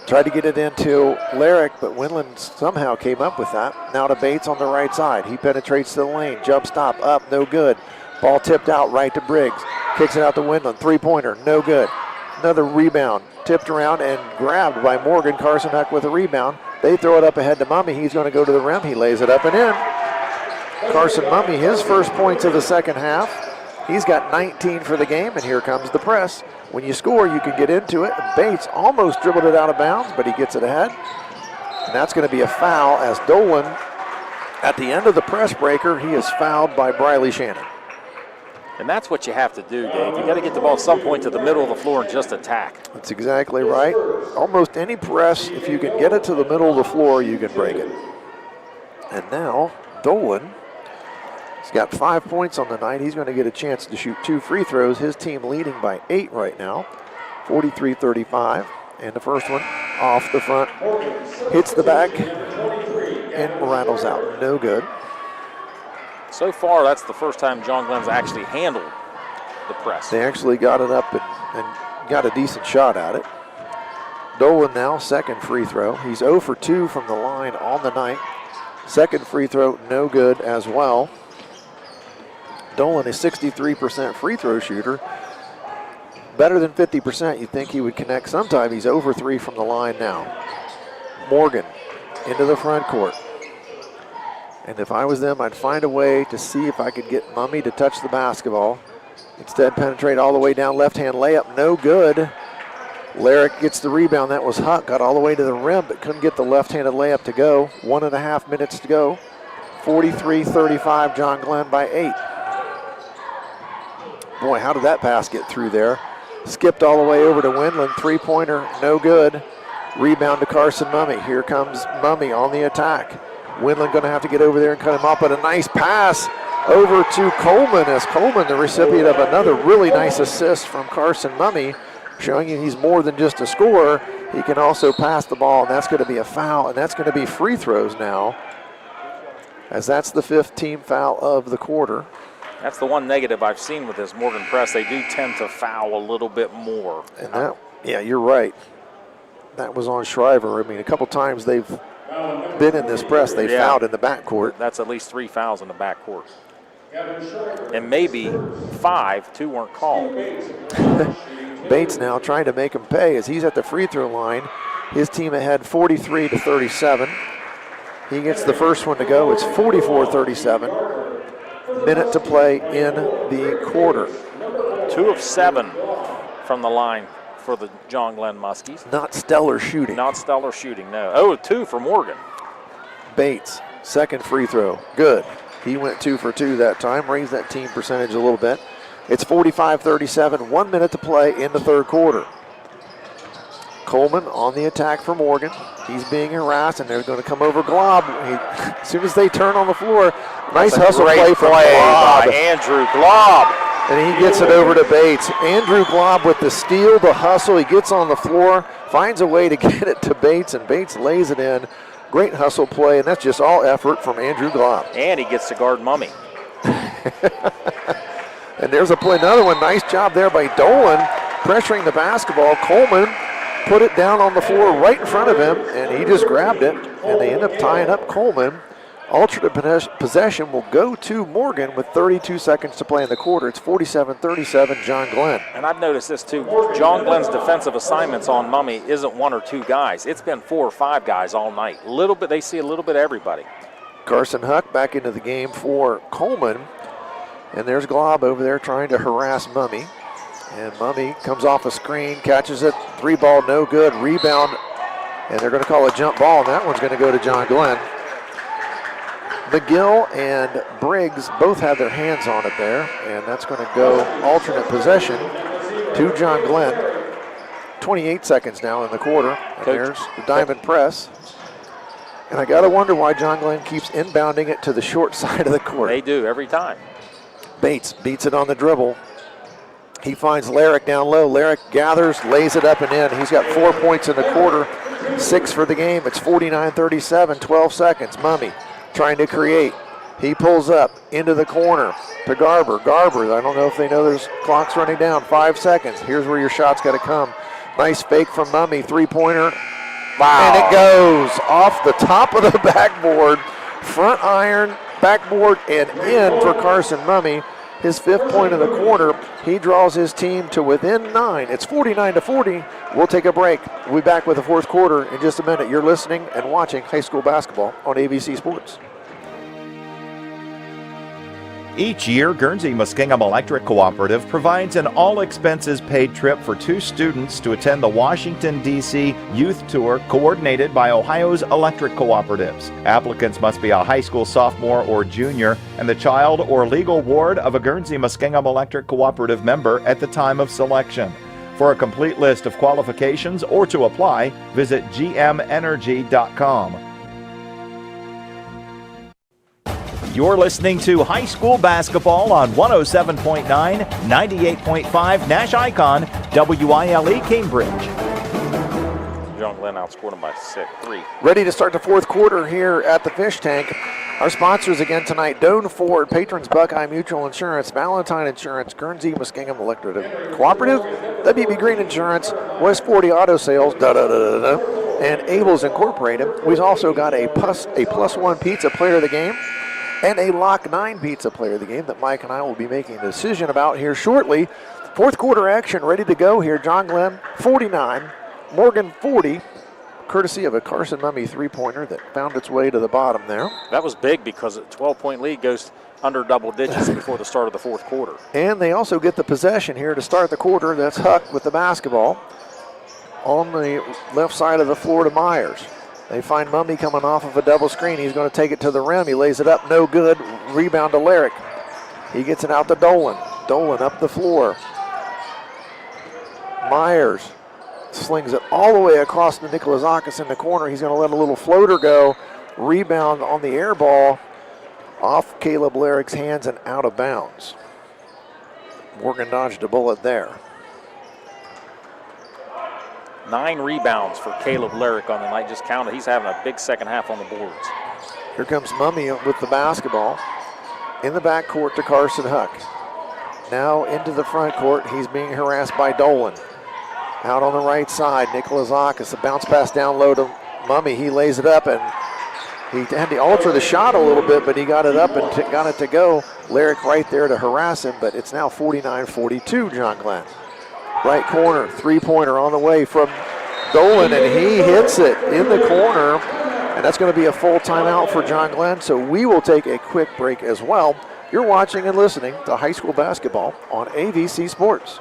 Tried to get it into Lyric, but Winland somehow came up with that. Now to Bates on the right side. He penetrates to the lane. Jump stop up, no good. Ball tipped out right to Briggs. Kicks it out to Winland. 3-pointer, no good. Another rebound. Tipped around and grabbed by Morgan. Carson Huck with a rebound. They throw it up ahead to Mummy. He's going to go to the rim. He lays it up and in. Carson Mummy, his first points of the second half. He's got 19 for the game, and here comes the press. When you score, you can get into it. Bates almost dribbled it out of bounds, but he gets it ahead. And that's going to be a foul as Dolan, at the end of the press breaker, he is fouled by Briley Shannon. And that's what you have to do, Dave. You got to get the ball at some point to the middle of the floor and just attack. That's exactly right. Almost any press, if you can get it to the middle of the floor, you can break it. And now, Dolan. He's got 5 points on the night. He's going to get a chance to shoot 2 free throws. His team leading by 8 right now, 43-35. And the first one off the front, hits the back, and rattles out. No good. So far, that's the first time John Glenn's actually handled the press. They actually got it up and got a decent shot at it. Dolan now, second free throw. He's 0 for 2 from the line on the night. Second free throw, no good as well. Dolan is 63% free throw shooter. Better than 50%. You'd think he would connect sometime. He's over 3 from the line now. Morgan into the front court. And if I was them, I'd find a way to see if I could get Mummy to touch the basketball. Instead, penetrate all the way down, left-hand layup, no good. Lyric gets the rebound. That was Huck. Got all the way to the rim, but couldn't get the left-handed layup to go. 1.5 minutes to go. 43-35, John Glenn by 8. Boy, how did that pass get through there? Skipped all the way over to Winland. 3-pointer, no good. Rebound to Carson Mummy. Here comes Mummy on the attack. Winland going to have to get over there and cut him off, but a nice pass over to Coleman, as Coleman, the recipient of another really nice assist from Carson Mummy, showing you he's more than just a scorer. He can also pass the ball, and that's going to be a foul, and that's going to be free throws now, as that's the 5th team foul of the quarter. That's the one negative I've seen with this Morgan press. They do tend to foul a little bit more. And that, yeah, you're right. That was on Shriver. I mean, a couple times they've been in this press, they fouled in the backcourt. That's at least 3 fouls in the backcourt. And maybe 5, 2 weren't called. Bates now trying to make him pay as he's at the free throw line. His team ahead 43-37. He gets the first one to go. It's 44-37. Minute to play in the quarter. 2 of 7 from the line for the John Glenn Muskies. Not stellar shooting. Not stellar shooting, no. Oh, 2 for Morgan. Bates, second free throw. Good. He went 2 for 2 that time, raised that team percentage a little bit. It's 45-37, 1 minute to play in the third quarter. Coleman on the attack for Morgan. He's being harassed, and they're going to come over Glob. As soon as they turn on the floor, nice hustle play from Glob. Andrew Glob. And he gets it over to Bates. Andrew Glob with the steal, the hustle. He gets on the floor, finds a way to get it to Bates, and Bates lays it in. Great hustle play, and that's just all effort from Andrew Glob. And he gets to guard Mummy. And there's a play, another one. Nice job there by Dolan, pressuring the basketball. Coleman put it down on the floor right in front of him, and he just grabbed it, and they end up tying up Coleman. Alternate possession will go to Morgan with 32 seconds to play in the quarter. It's 47-37, John Glenn. And I've noticed this too. John Glenn's defensive assignments on Mummy isn't 1 or 2 guys. It's been 4 or 5 guys all night. They see a little bit of everybody. Carson Huck back into the game for Coleman. And there's Glob over there trying to harass Mummy. And Mummy comes off a screen, catches it, 3 ball, no good, rebound, and they're going to call a jump ball, and that one's going to go to John Glenn. McGill and Briggs both have their hands on it there, and that's going to go alternate possession to John Glenn. 28 seconds now in the quarter, and there's the diamond press. And I got to wonder why John Glenn keeps inbounding it to the short side of the court. They do every time. Bates beats it on the dribble. He finds Larrick down low. Larrick gathers, lays it up and in. He's got 4 points in the quarter, 6 for the game. It's 49-37, 12 seconds. Mummy trying to create. He pulls up into the corner to Garber. Garber, I don't know if they know there's clock's running down. 5 seconds. Here's where your shot's got to come. Nice fake from Mummy, 3-pointer. Wow. And it goes off the top of the backboard, front iron, backboard, and in for Carson Mummy. His 5th point of the quarter. He draws his team to within 9. It's 49-40. We'll take a break. We'll be back with the 4th quarter in just a minute. You're listening and watching high school basketball on ABC Sports. Each year, Guernsey Muskingum Electric Cooperative provides an all-expenses-paid trip for 2 students to attend the Washington, D.C. Youth Tour coordinated by Ohio's electric cooperatives. Applicants must be a high school sophomore or junior and the child or legal ward of a Guernsey Muskingum Electric Cooperative member at the time of selection. For a complete list of qualifications or to apply, visit gmenergy.com. You're listening to high school basketball on 107.9, 98.5 Nash Icon, WILE Cambridge. John Glenn outscored him by 3. Ready to start the 4th quarter here at the Fish Tank. Our sponsors again tonight, Doan Ford, Patrons Buckeye Mutual Insurance, Valentine Insurance, Guernsey Muskingum Electric Cooperative, WB Green Insurance, West 40 Auto Sales, and Abel's Incorporated. We've also got a plus 1 pizza player of the game and a Lock 9 pizza player of the game that Mike and I will be making a decision about here shortly. 4th quarter action ready to go here. John Glenn 49, Morgan 40, courtesy of a Carson Mummy 3-pointer that found its way to the bottom there. That was big because a 12-point lead goes under double digits before the start of the 4th quarter. And they also get the possession here to start the quarter. That's Huck with the basketball on the left side of the floor to Myers. They find Mummy coming off of a double screen. He's going to take it to the rim. He lays it up, no good. Rebound to Larrick. He gets it out to Dolan. Dolan up the floor. Myers slings it all the way across to Nikolazakis in the corner. He's going to let a little floater go. Rebound on the air ball off Caleb Larrick's hands and out of bounds. Morgan dodged a bullet there. 9 rebounds for Caleb Lyric on the night. Just counted. He's having a big second half on the boards. Here comes Mummy with the basketball. In the backcourt to Carson Huck. Now into the front court. He's being harassed by Dolan. Out on the right side, Nicholas Akis. A bounce pass down low to Mummy. He lays it up, and he had to alter the shot a little bit, but he got it up and got it to go. Lyric right there to harass him, but it's now 49-42, John Glenn. Right corner, three-pointer on the way from Dolan, and he hits it in the corner, and that's going to be a full timeout for John Glenn, so we will take a quick break as well. You're watching and listening to high school basketball on AVC Sports.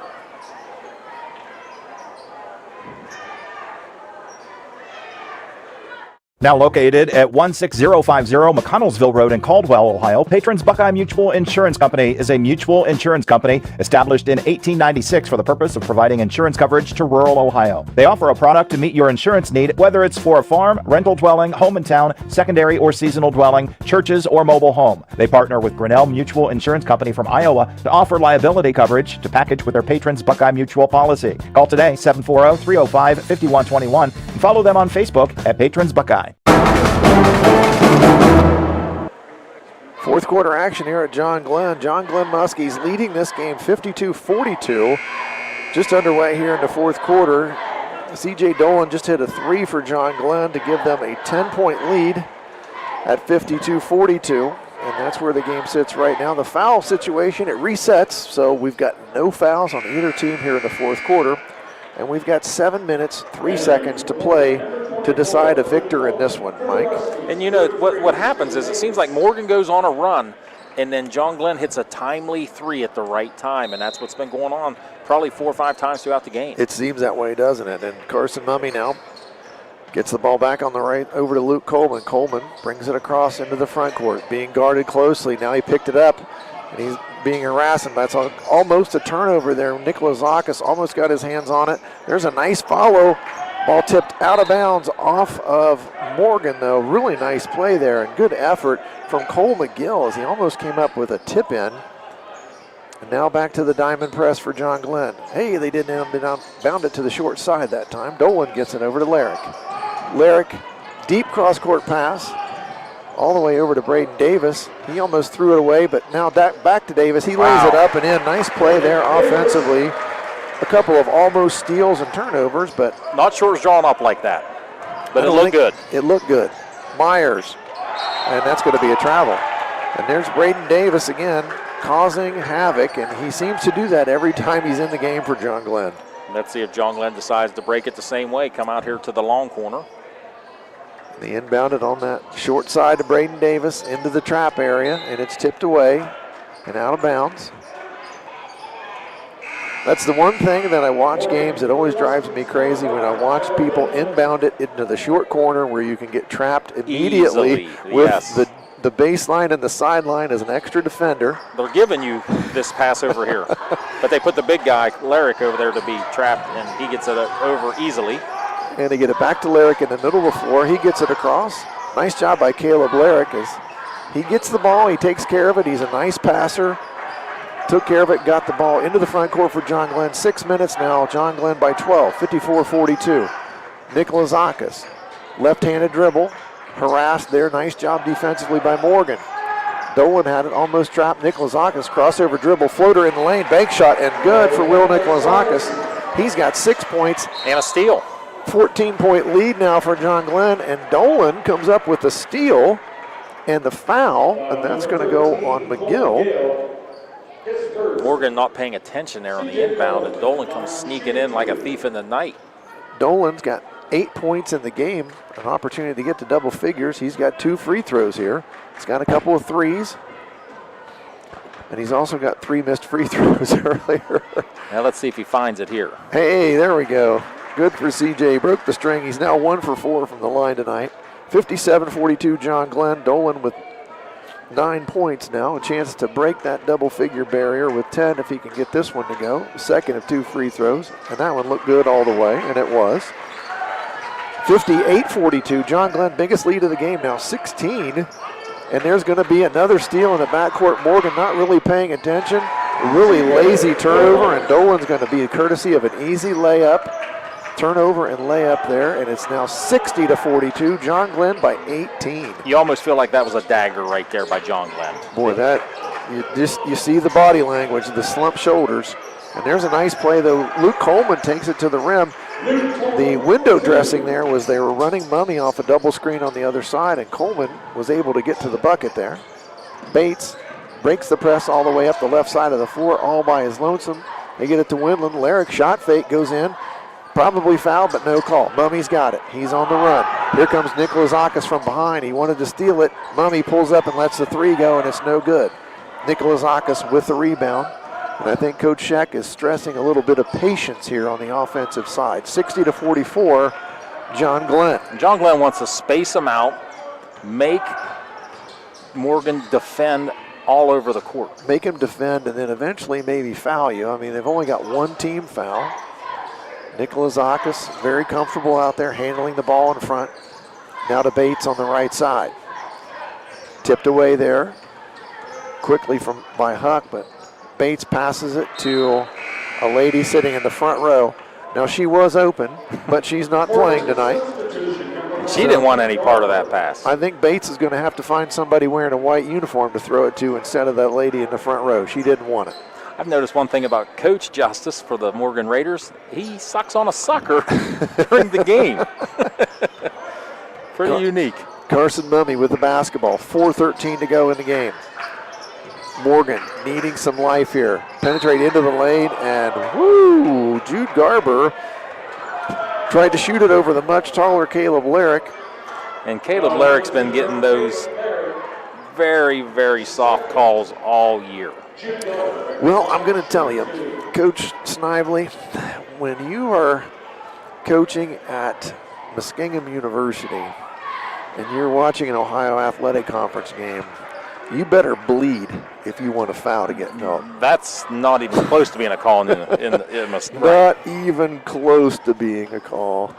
Now located at 16050 McConnellsville Road in Caldwell, Ohio, Patrons Buckeye Mutual Insurance Company is a mutual insurance company established in 1896 for the purpose of providing insurance coverage to rural Ohio. They offer a product to meet your insurance need, whether it's for a farm, rental dwelling, home in town, secondary or seasonal dwelling, churches, or mobile home. They partner with Grinnell Mutual Insurance Company from Iowa to offer liability coverage to package with their Patrons Buckeye Mutual policy. Call today, 740-305-5121, and follow them on Facebook at Patrons Buckeye. Fourth quarter action here at John Glenn. John Glenn Muskies leading this game 52-42. Just underway here in the fourth quarter. C.J. Dolan just hit a 3 for John Glenn to give them a 10-point lead at 52-42. And that's where the game sits right now. The foul situation, it resets, so we've got no fouls on either team here in the fourth quarter. And we've got 7 minutes, 3 seconds to play to decide a victor in this one, Mike. And you know, what happens is it seems like Morgan goes on a run, and then John Glenn hits a timely 3 at the right time, and that's what's been going on probably 4 or 5 times throughout the game. It seems that way, doesn't it? And Carson Mummy now gets the ball back on the right over to Luke Coleman. Coleman brings it across into the front court, being guarded closely. Now he picked it up, and he's being harassed, and that's almost a turnover there. Nicholas Akis almost got his hands on it. There's a nice follow. Ball tipped out of bounds off of Morgan, though. Really nice play there, and good effort from Cole McGill as he almost came up with a tip-in. And now back to the diamond press for John Glenn. Hey, they didn't bound it to the short side that time. Dolan gets it over to Lyric. Lyric, deep cross-court pass, all the way over to Braden Davis. He almost threw it away, but now back to Davis. He lays it up and in. Nice play there offensively. A couple of almost steals and turnovers, but not sure it's drawn up like that, but it looked good. It looked good. Myers, and that's going to be a travel. And there's Braden Davis again, causing havoc, and he seems to do that every time he's in the game for John Glenn. Let's see if John Glenn decides to break it the same way, come out here to the long corner. They inbounded on that short side to Braden Davis into the trap area, and it's tipped away and out of bounds. That's the one thing that I watch games that always drives me crazy when I watch people inbound it into the short corner where you can get trapped immediately with the baseline and the sideline as an extra defender. They're giving you this pass over here, but they put the big guy, Lyric, over there to be trapped, and he gets it over easily. And they get it back to Lyric in the middle of the floor. He gets it across. Nice job by Caleb Lyric as he gets the ball. He takes care of it. He's a nice passer. Took care of it, got the ball into the front court for John Glenn. 6 minutes now, John Glenn by 12, 54-42. Nicholas Akis, left-handed dribble, harassed there. Nice job defensively by Morgan. Dolan had it, almost trapped Nicholas Akis. Crossover dribble, floater in the lane, bank shot, and good for Will Nicholas Akis. He's got 6 points. And a steal. 14-point lead now for John Glenn, and Dolan comes up with the steal and the foul, and that's going to go on McGill. Morgan not paying attention there on the inbound, and Dolan comes sneaking in like a thief in the night. Dolan's got 8 points in the game, an opportunity to get to double figures. He's got 2 free throws here. He's got a couple of threes, and he's also got 3 missed free throws earlier. Now let's see if he finds it here. Hey, there we go. Good for CJ. Broke the string. He's now 1 for 4 from the line tonight. 57-42 John Glenn. Dolan with 9 points now. A chance to break that double figure barrier with 10 if he can get this one to go. Second of 2 free throws. And that one looked good all the way, and it was. 58-42. John Glenn, biggest lead of the game now, 16. And there's going to be another steal in the backcourt. Morgan not really paying attention. A really lazy turnover, and Dolan's going to be courtesy of an easy layup. turnover and layup there, and it's now 60-42. John Glenn by 18. You almost feel like that was a dagger right there by John Glenn. Boy, that you see the body language, the slumped shoulders. And there's a nice play, though. Luke Coleman takes it to the rim. The window dressing there was they were running Mummy off a double screen on the other side, and Coleman was able to get to the bucket there. Bates breaks the press all the way up the left side of the floor, all by his lonesome. They get it to Windland. Larrick shot fake goes in. Probably fouled, but no call. Mummy's got it. He's on the run. Here comes Nikolazakis from behind. He wanted to steal it. Mummy pulls up and lets the three go, and it's no good. Nikolazakis with the rebound. And I think Coach Scheck is stressing a little bit of patience here on the offensive side. 60-44, John Glenn. John Glenn wants to space them out, make Morgan defend all over the court. Make him defend and then eventually maybe foul you. I mean, they've only got one team foul. Nikolazakis very comfortable out there handling the ball in front. Now to Bates on the right side. Tipped away there quickly by Huck, but Bates passes it to a lady sitting in the front row. Now she was open, but she's not playing tonight. She didn't want any part of that pass. I think Bates is going to have to find somebody wearing a white uniform to throw it to instead of that lady in the front row. She didn't want it. I've noticed one thing about Coach Justice for the Morgan Raiders. He sucks on a sucker during the game. Pretty unique. Carson Mummy with the basketball. 4:13 to go in the game. Morgan needing some life here. Penetrate into the lane, and woo! Jude Garber tried to shoot it over the much taller Caleb Larrick. And Caleb Larrick's been getting those very, very soft calls all year. Well, I'm going to tell you, Coach Snively, when you are coaching at Muskingum University and you're watching an Ohio Athletic Conference game, you better bleed if you want a foul to get no. That's not even close to being a call in Not even close to being a call.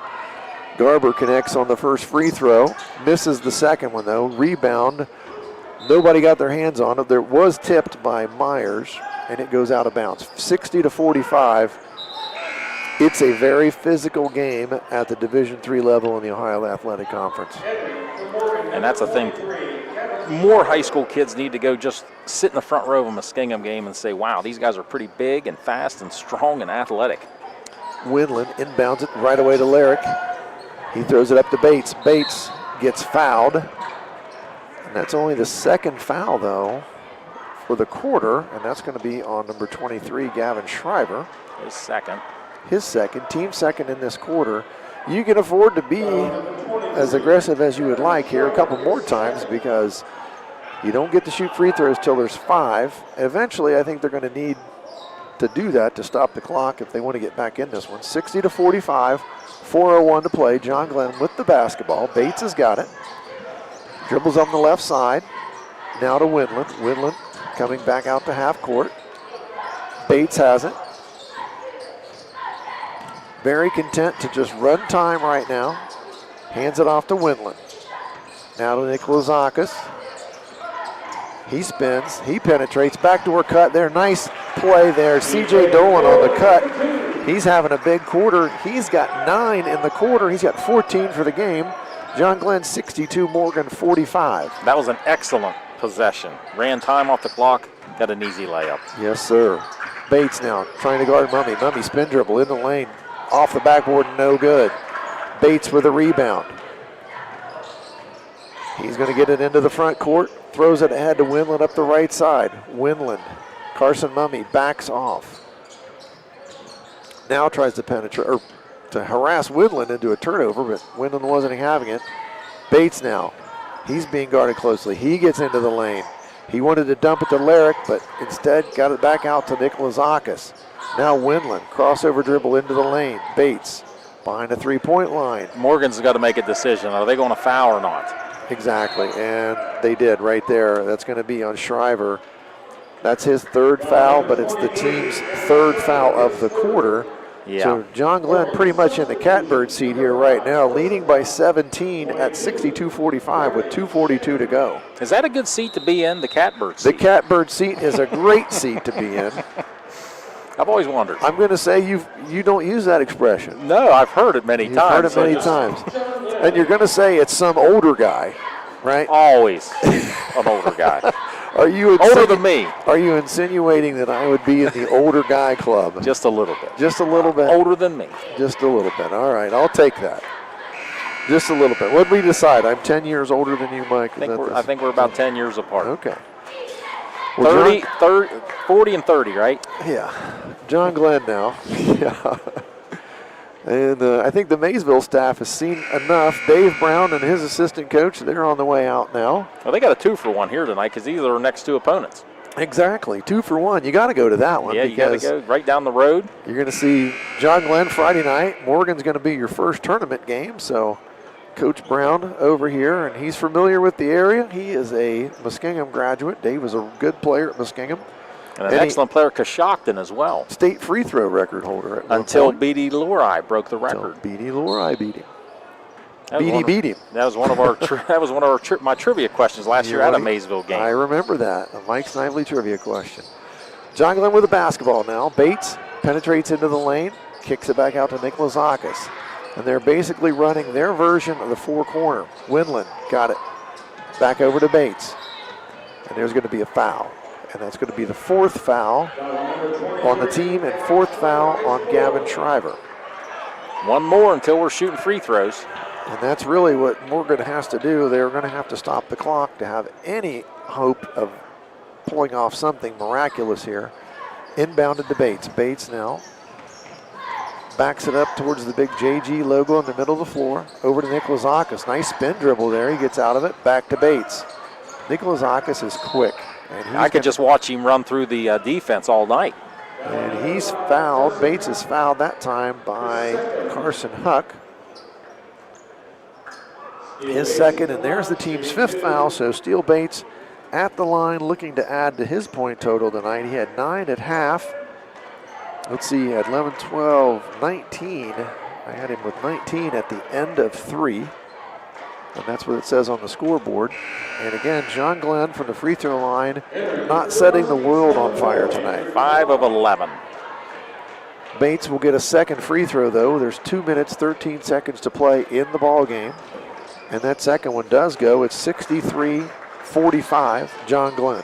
Garber connects on the first free throw, misses the second one though. Rebound, nobody got their hands on it. There was tipped by Myers, and it goes out of bounds. 60-45. It's a very physical game at the Division III level in the Ohio Athletic Conference. And that's the thing. More high school kids need to go just sit in the front row of a Muskingum game and say, wow, these guys are pretty big and fast and strong and athletic. Windland inbounds it right away to Larrick. He throws it up to Bates. Bates gets fouled. And that's only the second foul, though, for the quarter, and that's going to be on number 23, Gavin Shriver. His second. His second, team second in this quarter. You can afford to be as aggressive as you would like here a couple more times because you don't get to shoot free throws till there's 5. Eventually, I think they're going to need to do that to stop the clock if they want to get back in this one. 60-45, 4:01 to play. John Glenn with the basketball. Bates has got it. Dribbles on the left side. Now to Windland. Windland coming back out to half court. Bates has it. Very content to just run time right now. Hands it off to Windland. Now to Nikolazakis. He spins, he penetrates, backdoor cut there. Nice play there. CJ Dolan on the cut. He's having a big quarter. He's got 9 in the quarter. He's got 14 for the game. John Glenn 62, Morgan 45. That was an excellent possession. Ran time off the clock, got an easy layup. Yes, sir. Bates now trying to guard Mummy. Mummy spin dribble in the lane. Off the backboard, no good. Bates with a rebound. He's going to get it into the front court. Throws it ahead to Windland up the right side. Windland. Carson Mummy backs off. Now tries to penetrate, or to harass Windland into a turnover, but Windland wasn't having it. Bates now. He's being guarded closely. He gets into the lane. He wanted to dump it to Larrick, but instead got it back out to Nikolazakis. Now Windland, crossover dribble into the lane. Bates behind the three-point line. Morgan's got to make a decision. Are they going to foul or not? Exactly, and they did right there. That's going to be on Shriver. That's his 3rd foul, but it's the team's 3rd foul of the quarter. Yeah. So John Glenn pretty much in the catbird seat here right now, leading by 17 at 62-45 with 2:42 to go. Is that a good seat to be in, the catbird seat? The catbird seat is a great seat to be in. I've always wondered. I'm going to say you don't use that expression. No, I've heard it many times. Heard it many times. And you're going to say it's some older guy, right? Always an older guy. Are you older than me? Are you insinuating that I would be in the older guy club? Just a little bit. Just a little bit? Older than me. Just a little bit. All right, I'll take that. Just a little bit. What did we decide? I'm 10 years older than you, Mike. I think we're about 10 years apart. Okay. Well, 40 and 30, right? Yeah. John Glenn now. Yeah. And I think the Maysville staff has seen enough. Dave Brown and his assistant coach, they're on the way out now. Well, they got a 2-for-1 here tonight because these are our next two opponents. Exactly. 2 for 1. You got to go to that one. Yeah, you got to go right down the road. You're going to see John Glenn Friday night. Morgan's going to be your first tournament game. So Coach Brown over here, and he's familiar with the area. He is a Muskingum graduate. Dave was a good player at Muskingum. And an excellent player at Coshocton as well. State free throw record holder. Until B.D. Lurai broke the record. B.D. Lurai beat him. Beat him. That was one of our my trivia questions last year at a Maysville game. I remember that. A Mike Snively trivia question. John Glenn with the basketball now. Bates penetrates into the lane, kicks it back out to Nick Lazakis. And they're basically running their version of the four-corner. Windland got it. Back over to Bates. And there's going to be a foul. And that's going to be the fourth foul on the team and fourth foul on Gavin Shriver. One more until we're shooting free throws. And that's really what Morgan has to do. They're going to have to stop the clock to have any hope of pulling off something miraculous here. Inbounded to Bates. Bates now backs it up towards the big JG logo in the middle of the floor. Over to Nick Lazakis. Nice spin dribble there. He gets out of it. Back to Bates. Nick Lazakis is quick. And I could just watch him run through the defense all night. And he's fouled. Bates is fouled that time by Carson Huck. His second, and there's the team's fifth foul. So Steele Bates at the line looking to add to his point total tonight. He had 9 at half. Let's see, he had 11, 12, 19. I had him with 19 at the end of 3. And that's what it says on the scoreboard. And again, John Glenn from the free throw line, not setting the world on fire tonight. 5 of 11. Bates will get a second free throw, though. There's 2 minutes, 13 seconds to play in the ball game. And that second one does go. It's 63-45, John Glenn.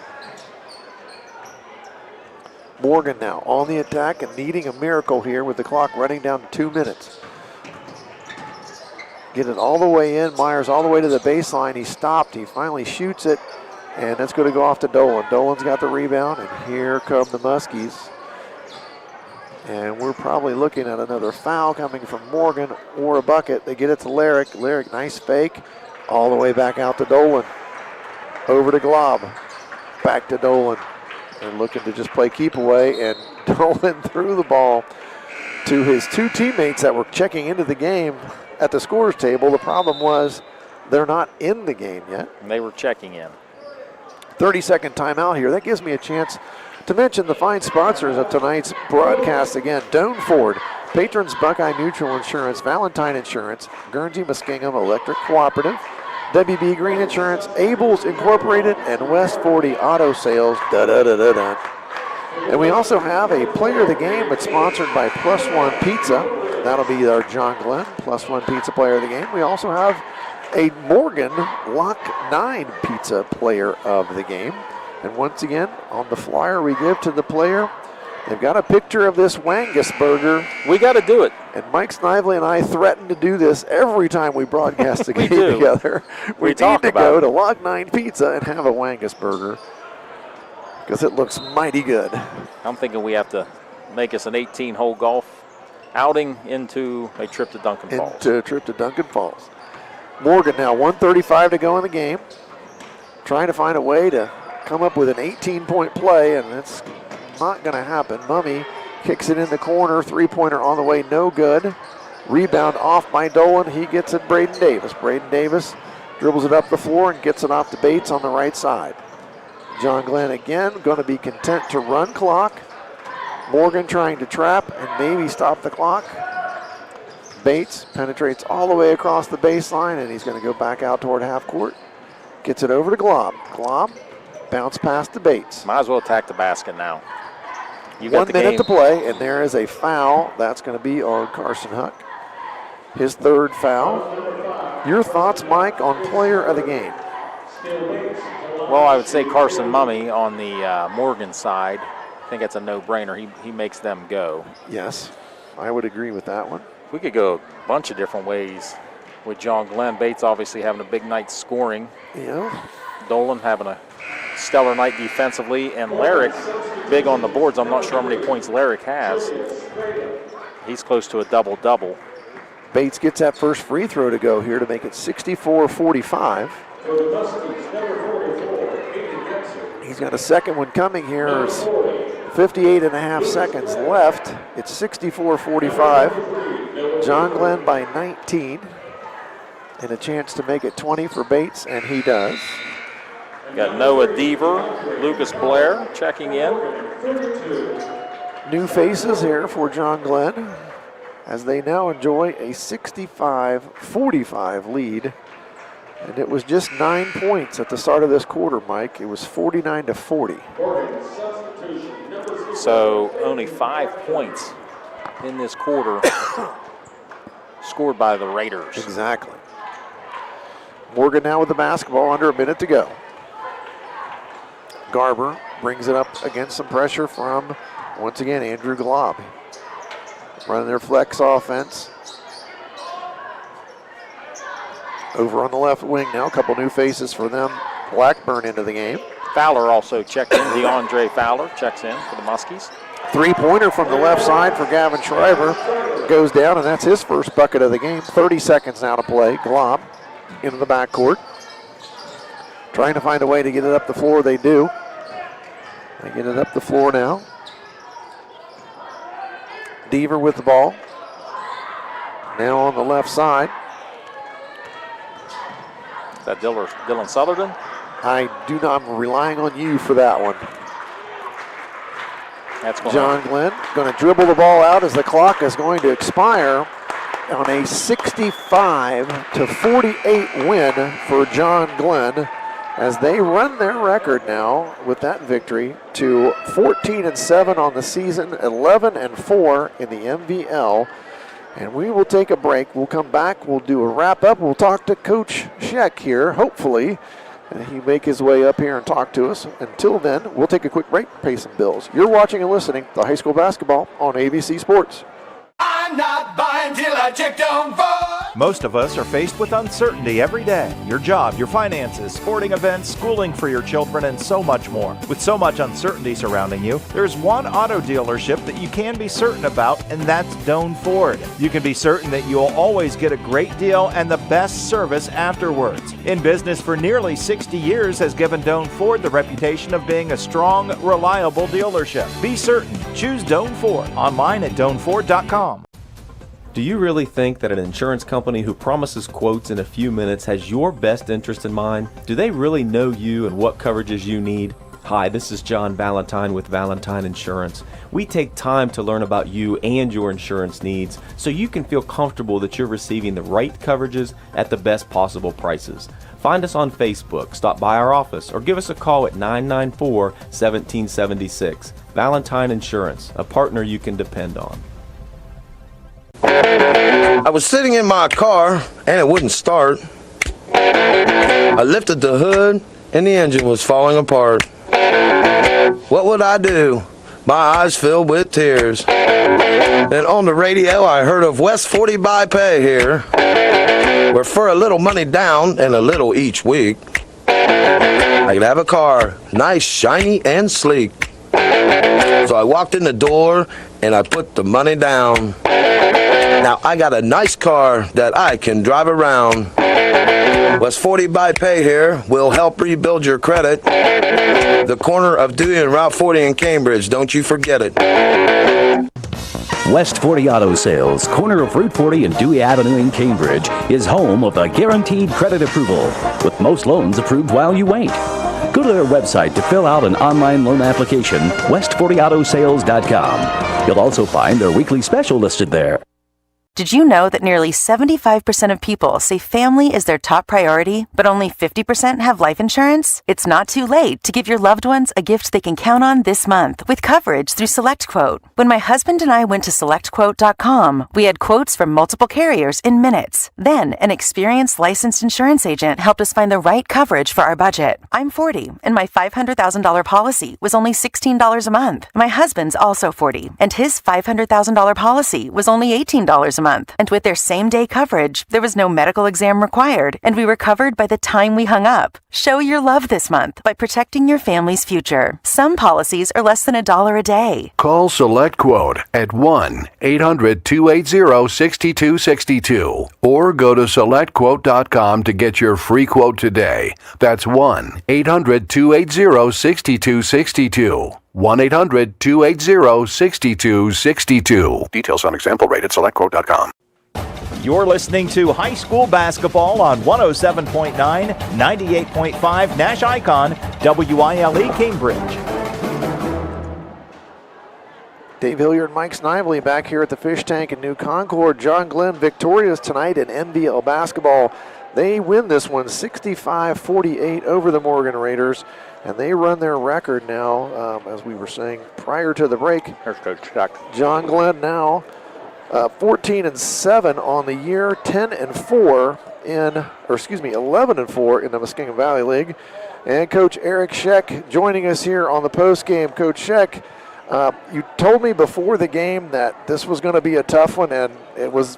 Morgan now on the attack and needing a miracle here with the clock running down to 2 minutes. Get it all the way in. Myers all the way to the baseline. He stopped. He finally shoots it. And that's going to go off to Dolan. Dolan's got the rebound. And here come the Muskies. And we're probably looking at another foul coming from Morgan or a bucket. They get it to Larrick. Larrick, nice fake. All the way back out to Dolan. Over to Glob. Back to Dolan. They're looking to just play keep away. And Dolan threw the ball to his two teammates that were checking into the game at the scorer's table. The problem was they're not in the game yet. And they were checking in. 30-second timeout here. That gives me a chance to mention the fine sponsors of tonight's broadcast again. Doan Ford, Patrons Buckeye Mutual Insurance, Valentine Insurance, Guernsey Muskingum Electric Cooperative, WB Green Insurance, Abels Incorporated, and West 40 Auto Sales. And we also have a player of the game that's sponsored by Plus One Pizza. That'll be our John Glenn, Plus One Pizza player of the game. We also have a Morgan Lock 9 Pizza player of the game. And once again, on the flyer we give to the player, they've got a picture of this Wangus burger. We got to do it. And Mike Snively and I threaten to do this every time we broadcast a game together. We need to go to Lock 9 Pizza and have a Wangus burger because it looks mighty good. I'm thinking we have to make us an 18-hole golf outing into a trip to Duncan Falls. Into a trip to Duncan Falls. Morgan now 1:35 to go in the game. Trying to find a way to come up with an 18-point play, and it's not going to happen. Mummy kicks it in the corner. Three-pointer on the way, no good. Rebound off by Dolan. He gets it Braden Davis. Braden Davis dribbles it up the floor and gets it off to Bates on the right side. John Glenn again going to be content to run clock. Morgan trying to trap and maybe stop the clock. Bates penetrates all the way across the baseline, and he's going to go back out toward half court. Gets it over to Glob. Glob, bounce pass to Bates. Might as well attack the basket now. You got 1 the minute game. to play, and there is a foul. That's going to be on Carson Huck. His third foul. Your thoughts, Mike, on player of the game? Well, I would say Carson Mummy on the Morgan side. I think it's a no-brainer. He makes them go. Yes, I would agree with that one. We could go a bunch of different ways with John Glenn. Bates obviously having a big night scoring. Yeah. Dolan having a stellar night defensively, and Larrick big on the boards. I'm not sure how many points Larrick has. He's close to a double-double. Bates gets that first free throw to go here to make it 64-45. He's got a second one coming here. There's 58 and a half seconds left. It's 64-45. John Glenn by 19. And a chance to make it 20 for Bates, and he does. Got Noah Deaver, Lucas Blair checking in. New faces here for John Glenn as they now enjoy a 65-45 lead. And it was just 9 points at the start of this quarter, Mike. It was 49-40. So only 5 points in this quarter scored by the Raiders. Exactly. Morgan now with the basketball, under a minute to go. Garber brings it up against some pressure from, once again, Andrew Glob. Running their flex offense. Over on the left wing now, a couple new faces for them. Blackburn into the game. Fowler also checked in. DeAndre Fowler checks in for the Muskies. Three-pointer from the left side for Gavin Shriver. Goes down, and that's his first bucket of the game. 30 seconds now to play. Glob into the backcourt. Trying to find a way to get it up the floor. They do. They get it up the floor now. Deaver with the ball. Now on the left side. Is that Dylan Sutherland? I do not. I'm relying on you for that one. That's going John Glenn going to dribble the ball out as the clock is going to expire on a 65-48 win for John Glenn as they run their record now with that victory to 14-7 on the season, 11-4 in the MVL. And we will take a break. We'll come back. We'll do a wrap-up. We'll talk to Coach Scheck here, hopefully. And he make his way up here and talk to us. Until then, we'll take a quick break, pay some bills. You're watching and listening to high school basketball on ABC Sports. I'm not buying till I checked on Ford. Most of us are faced with uncertainty every day. Your job, your finances, sporting events, schooling for your children, and so much more. With so much uncertainty surrounding you, there's one auto dealership that you can be certain about, and that's Doan Ford. You can be certain that you'll always get a great deal and the best service afterwards. In business for nearly 60 years has given Doan Ford the reputation of being a strong, reliable dealership. Be certain. Choose Doan Ford. Online at DoanFord.com. Do you really think that an insurance company who promises quotes in a few minutes has your best interest in mind? Do they really know you and what coverages you need? Hi, this is John Valentine with Valentine Insurance. We take time to learn about you and your insurance needs so you can feel comfortable that you're receiving the right coverages at the best possible prices. Find us on Facebook, stop by our office, or give us a call at 994-1776. Valentine Insurance, a partner you can depend on. I was sitting in my car and it wouldn't start. I lifted the hood and the engine was falling apart. What would I do? My eyes filled with tears. Then on the radio I heard of West 40 by Pay here, where for a little money down and a little each week, I could have a car, nice, shiny, and sleek. So I walked in the door and I put the money down. Now I got a nice car that I can drive around. West 40 by Pay here will help rebuild your credit. The corner of Dewey and Route 40 in Cambridge, don't you forget it. West 40 Auto Sales, corner of Route 40 and Dewey Avenue in Cambridge, is home of the guaranteed credit approval, with most loans approved while you wait. Go to their website to fill out an online loan application, west40autosales.com. You'll also find their weekly special listed there. Did you know that nearly 75% of people say family is their top priority, but only 50% have life insurance? It's not too late to give your loved ones a gift they can count on this month with coverage through SelectQuote. When my husband and I went to SelectQuote.com, we had quotes from multiple carriers in minutes. Then, an experienced licensed insurance agent helped us find the right coverage for our budget. I'm 40, and my $500,000 policy was only $16 a month. My husband's also 40, and his $500,000 policy was only $18 a month. And with their same-day coverage, there was no medical exam required, and we were covered by the time we hung up. Show your love this month by protecting your family's future. Some policies are less than $1 a day. Call SelectQuote at 1-800-280-6262 or go to SelectQuote.com to get your free quote today. That's 1-800-280-6262. 1-800-280-6262. Details on example rate at SelectQuote.com. You're listening to high school basketball on 107.9, 98.5 Nash Icon, WILE Cambridge. Dave Hilliard and Mike Snively back here at the Fish Tank in New Concord. John Glenn victorious tonight in MVL basketball. They win this one 65-48 over the Morgan Raiders, and they run their record now, as we were saying prior to the break. Here's Coach Chuck. John Glenn now 14-7 on the year, 11-4 in the Muskingum Valley League. And Coach Eric Scheck joining us here on the post game. Coach Scheck, you told me before the game that this was going to be a tough one, and it was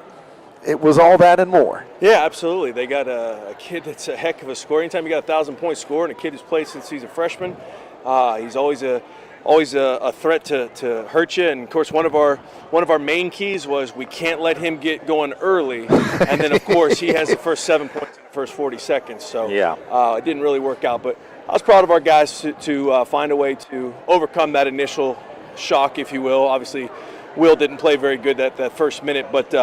all that and more. Yeah, absolutely. They got a kid that's a heck of a scorer. Anytime you got a 1,000-point scorer and a kid who's played since he's a freshman, he's always a threat to hurt you. And of course, one of our main keys was we can't let him get going early. And then of course he has the first 7 points in the first 40 seconds. So yeah, it didn't really work out. But I was proud of our guys to find a way to overcome that initial shock, if you will. Obviously, Will didn't play very good that first minute, but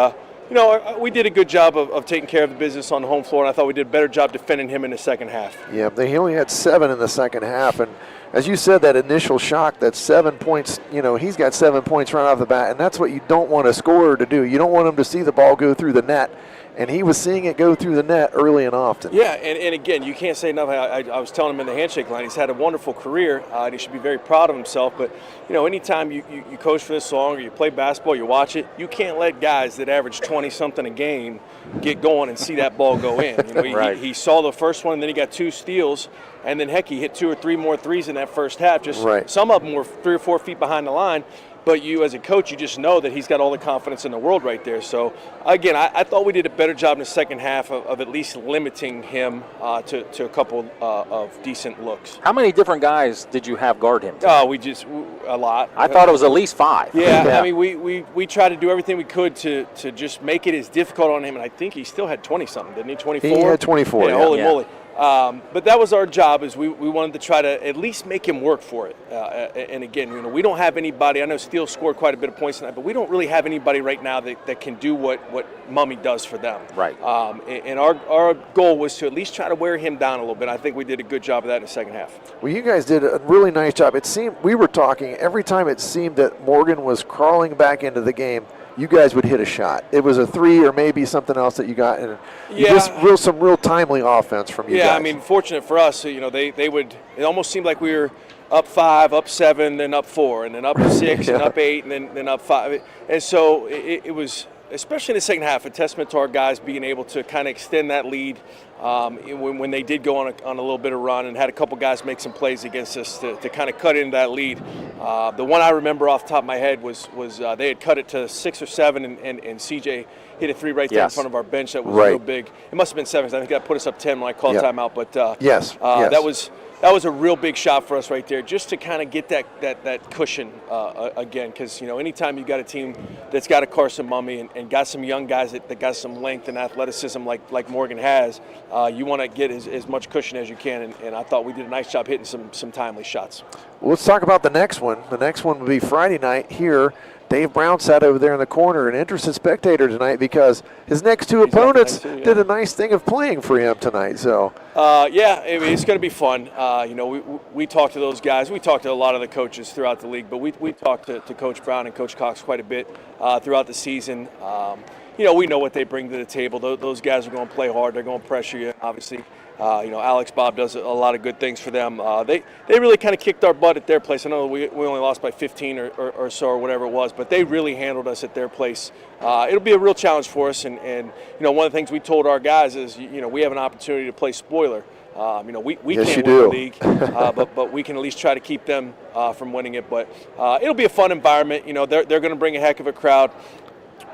we did a good job of taking care of the business on the home floor, and I thought we did a better job defending him in the second half. Yeah, he only had 7 in the second half, and as you said, that initial shock, that 7 points, he's got 7 points right off the bat, and that's what you don't want a scorer to do. You don't want him to see the ball go through the net, and he was seeing it go through the net early and often. Yeah, and again, you can't say nothing. I was telling him in the handshake line, he's had a wonderful career, and he should be very proud of himself. But, anytime you coach for this long or you play basketball, you watch it, you can't let guys that average 20-something a game get going and see that ball go in. Right. He saw the first one, and then he got 2 steals, and then, heck, he hit 2 or 3 more threes in that first half. Some of them were 3 or 4 feet behind the line. But you, as a coach, you just know that he's got all the confidence in the world right there. So, again, I thought we did a better job in the second half of at least limiting him to a couple of decent looks. How many different guys did you have guard him? A lot. I thought it was at least 5. Yeah. I mean, we tried to do everything we could to just make it as difficult on him, and I think he still had 20-something, didn't he? 24? He had 24, yeah. Holy moly. But that was our job, is we wanted to try to at least make him work for it. And again, we don't have anybody. I know Steele scored quite a bit of points tonight, but we don't really have anybody right now that can do what Mummy does for them. Right. And our goal was to at least try to wear him down a little bit. I think we did a good job of that in the second half. Well, you guys did a really nice job. It seemed, we were talking, every time it seemed that Morgan was crawling back into the game, you guys would hit a shot. It was a 3 or maybe something else that you got, and some real timely offense from you guys. Yeah, I mean, fortunate for us, they would. It almost seemed like we were up 5, up 7, then up 4, and then up 6, and up 8, and then up 5. And so it was, especially in the second half, a testament to our guys being able to kind of extend that lead when they did go on a little bit of run, and had a couple guys make some plays against us to kind of cut into that lead. The one I remember off the top of my head was they had cut it to 6 or 7, and CJ hit a 3 right there in front of our bench that was real big. It must have been 7. I think that put us up 10 when I called timeout. But that was a real big shot for us right there, just to kind of get that cushion again. Because anytime you got a team that's got a Carson Mummy and got some young guys that got some length and athleticism like Morgan has, you want to get as much cushion as you can. And I thought we did a nice job hitting some timely shots. Well, let's talk about the next one. The next one will be Friday night here. Dave Brown sat over there in the corner, an interested spectator tonight, because his next 2 opponents did a nice thing of playing for him tonight. So, I mean, it's going to be fun. We talked to those guys. We talked to a lot of the coaches throughout the league, but we talked to Coach Brown and Coach Cox quite a bit throughout the season. we know what they bring to the table. Those guys are going to play hard. They're going to pressure you, obviously. Alex Bob does a lot of good things for them. They really kind of kicked our butt at their place. I know we only lost by 15 or so or whatever it was, but they really handled us at their place. It'll be a real challenge for us. And one of the things we told our guys is, we have an opportunity to play spoiler. We yes, can't win the league, but we can at least try to keep them from winning it. But it'll be a fun environment. They're going to bring a heck of a crowd.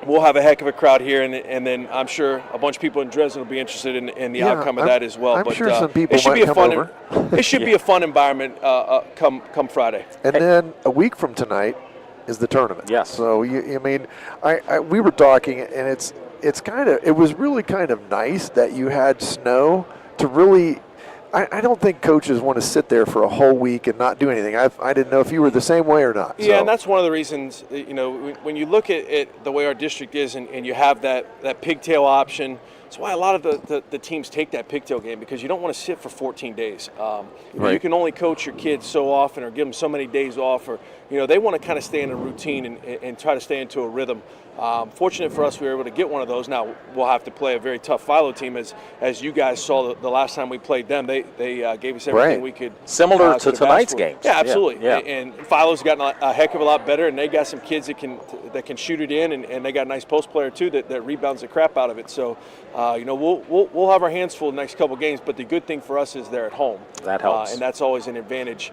We'll have a heck of a crowd here, and then I'm sure a bunch of people in Dresden will be interested in the outcome of that as well. I'm but sure some people it should might be a come fun. over. It should be a fun environment come Friday. And then a week from tonight is the tournament. Yes. So we were talking, and it was really kind of nice that you had snow to really. I don't think coaches want to sit there for a whole week and not do anything. I didn't know if you were the same way or not. Yeah, and that's one of the reasons, when you look at the way our district is and you have that pigtail option, that's why a lot of the teams take that pigtail game, because you don't want to sit for 14 days. Right. You can only coach your kids so often or give them so many days off, or they want to kind of stay in a routine and try to stay into a rhythm. Fortunate for us, we were able to get one of those. Now we'll have to play a very tough Philo team, as you guys saw the last time we played them. They gave us everything we could. Similar to tonight's games. Yeah, absolutely. Yeah. And Philo's gotten a heck of a lot better, and they got some kids that can shoot it in, and they got a nice post player too that rebounds the crap out of it. So we'll have our hands full the next couple games. But the good thing for us is they're at home. That helps, and that's always an advantage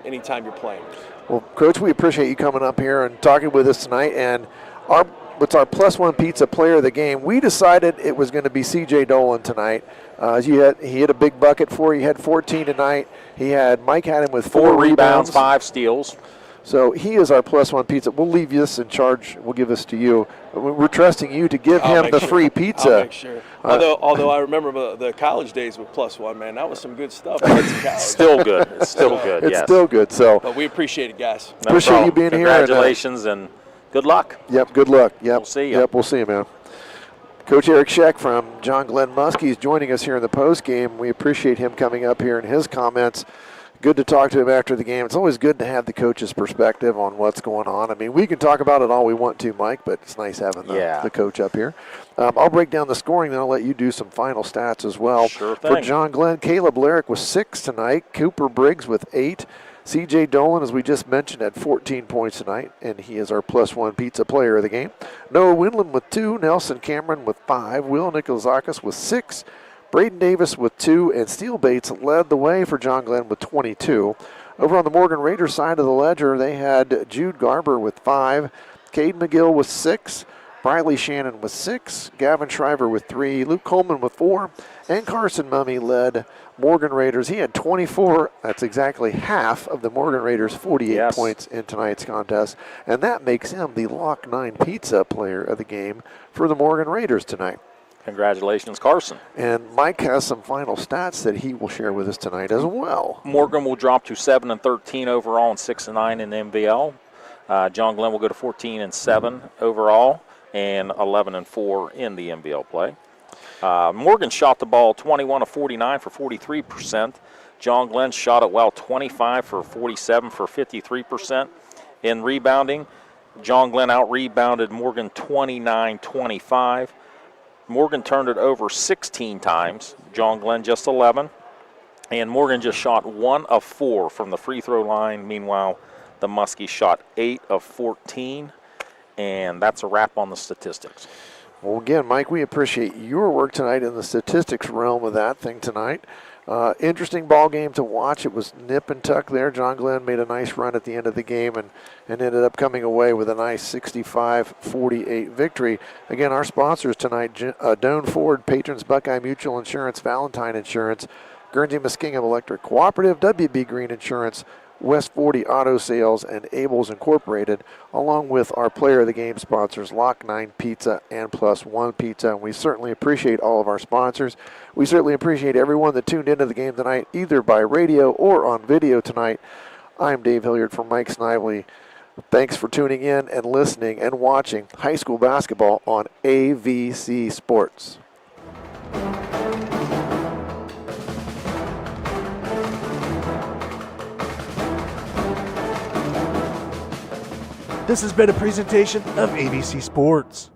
anytime you're playing. Well, Coach, we appreciate you coming up here and talking with us tonight. And what's our +1 pizza player of the game? We decided it was going to be C.J. Dolan tonight. He hit a big bucket for you. He had 14 tonight. Mike had him with 4 rebounds, 5 steals. So he is our +1 pizza. We'll leave this in charge. We'll give this to you. We're trusting you to give him the free pizza. I'll make sure. Although I remember the college days with +1, man, that was some good stuff. Still good. It's still good. It's yes. still good. So, but we appreciate it, guys. No appreciate problem. you being Congratulations here. and good luck. Yep. Good luck. Yep. We'll see you. Yep. We'll see you, man. Coach Eric Scheck from John Glenn Muskies joining us here in the post game. We appreciate him coming up here and his comments. Good to talk to him after the game. It's always good to have the coach's perspective on what's going on. I mean, we can talk about it all we want to, Mike, but it's nice having the coach up here. I'll break down the scoring, then I'll let you do some final stats as well. Sure thing. For John Glenn, Caleb Lyric with 6 tonight. Cooper Briggs with 8. C.J. Dolan, as we just mentioned, had 14 points tonight, and he is our +1 pizza player of the game. Noah Windland with 2. Nelson Cameron with 5. Will Nikolazakis with 6. Braden Davis with 2, and Steele Bates led the way for John Glenn with 22. Over on the Morgan Raiders side of the ledger, they had Jude Garber with 5, Cade McGill with 6, Briley Shannon with 6, Gavin Shriver with 3, Luke Coleman with 4, and Carson Mummy led Morgan Raiders. He had 24. That's exactly half of the Morgan Raiders' 48 points in tonight's contest, and that makes him the Lock 9 Pizza player of the game for the Morgan Raiders tonight. Congratulations, Carson. And Mike has some final stats that he will share with us tonight as well. Morgan will drop to 7-13 overall and 6-9 in the MVL. John Glenn will go to 14-7 overall and 11-4 in the MVL play. Morgan shot the ball 21 of 49 for 43%. John Glenn shot it well, 25 for 47 for 53%. In rebounding, John Glenn out-rebounded Morgan 29-25. Morgan turned it over 16 times. John Glenn just 11. And Morgan just shot 1 of 4 from the free throw line. Meanwhile, the Muskies shot 8 of 14. And that's a wrap on the statistics. Well, again, Mike, we appreciate your work tonight in the statistics realm of that thing tonight. Interesting ball game to watch. It was nip and tuck there. John Glenn made a nice run at the end of the game and ended up coming away with a nice 65-48 victory. Again, our sponsors tonight, Doan Ford, Patrons Buckeye Mutual Insurance, Valentine Insurance, Guernsey Muskingum Electric Cooperative, WB Green Insurance, West 40 Auto Sales, and Abel's Incorporated, along with our player of the game sponsors, Lock 9 Pizza and +1 Pizza. And we certainly appreciate all of our sponsors. We certainly appreciate everyone that tuned into the game tonight, either by radio or on video tonight. I'm Dave Hilliard for Mike Snively. Thanks for tuning in and listening and watching high school basketball on AVC Sports. This has been a presentation of ABC Sports.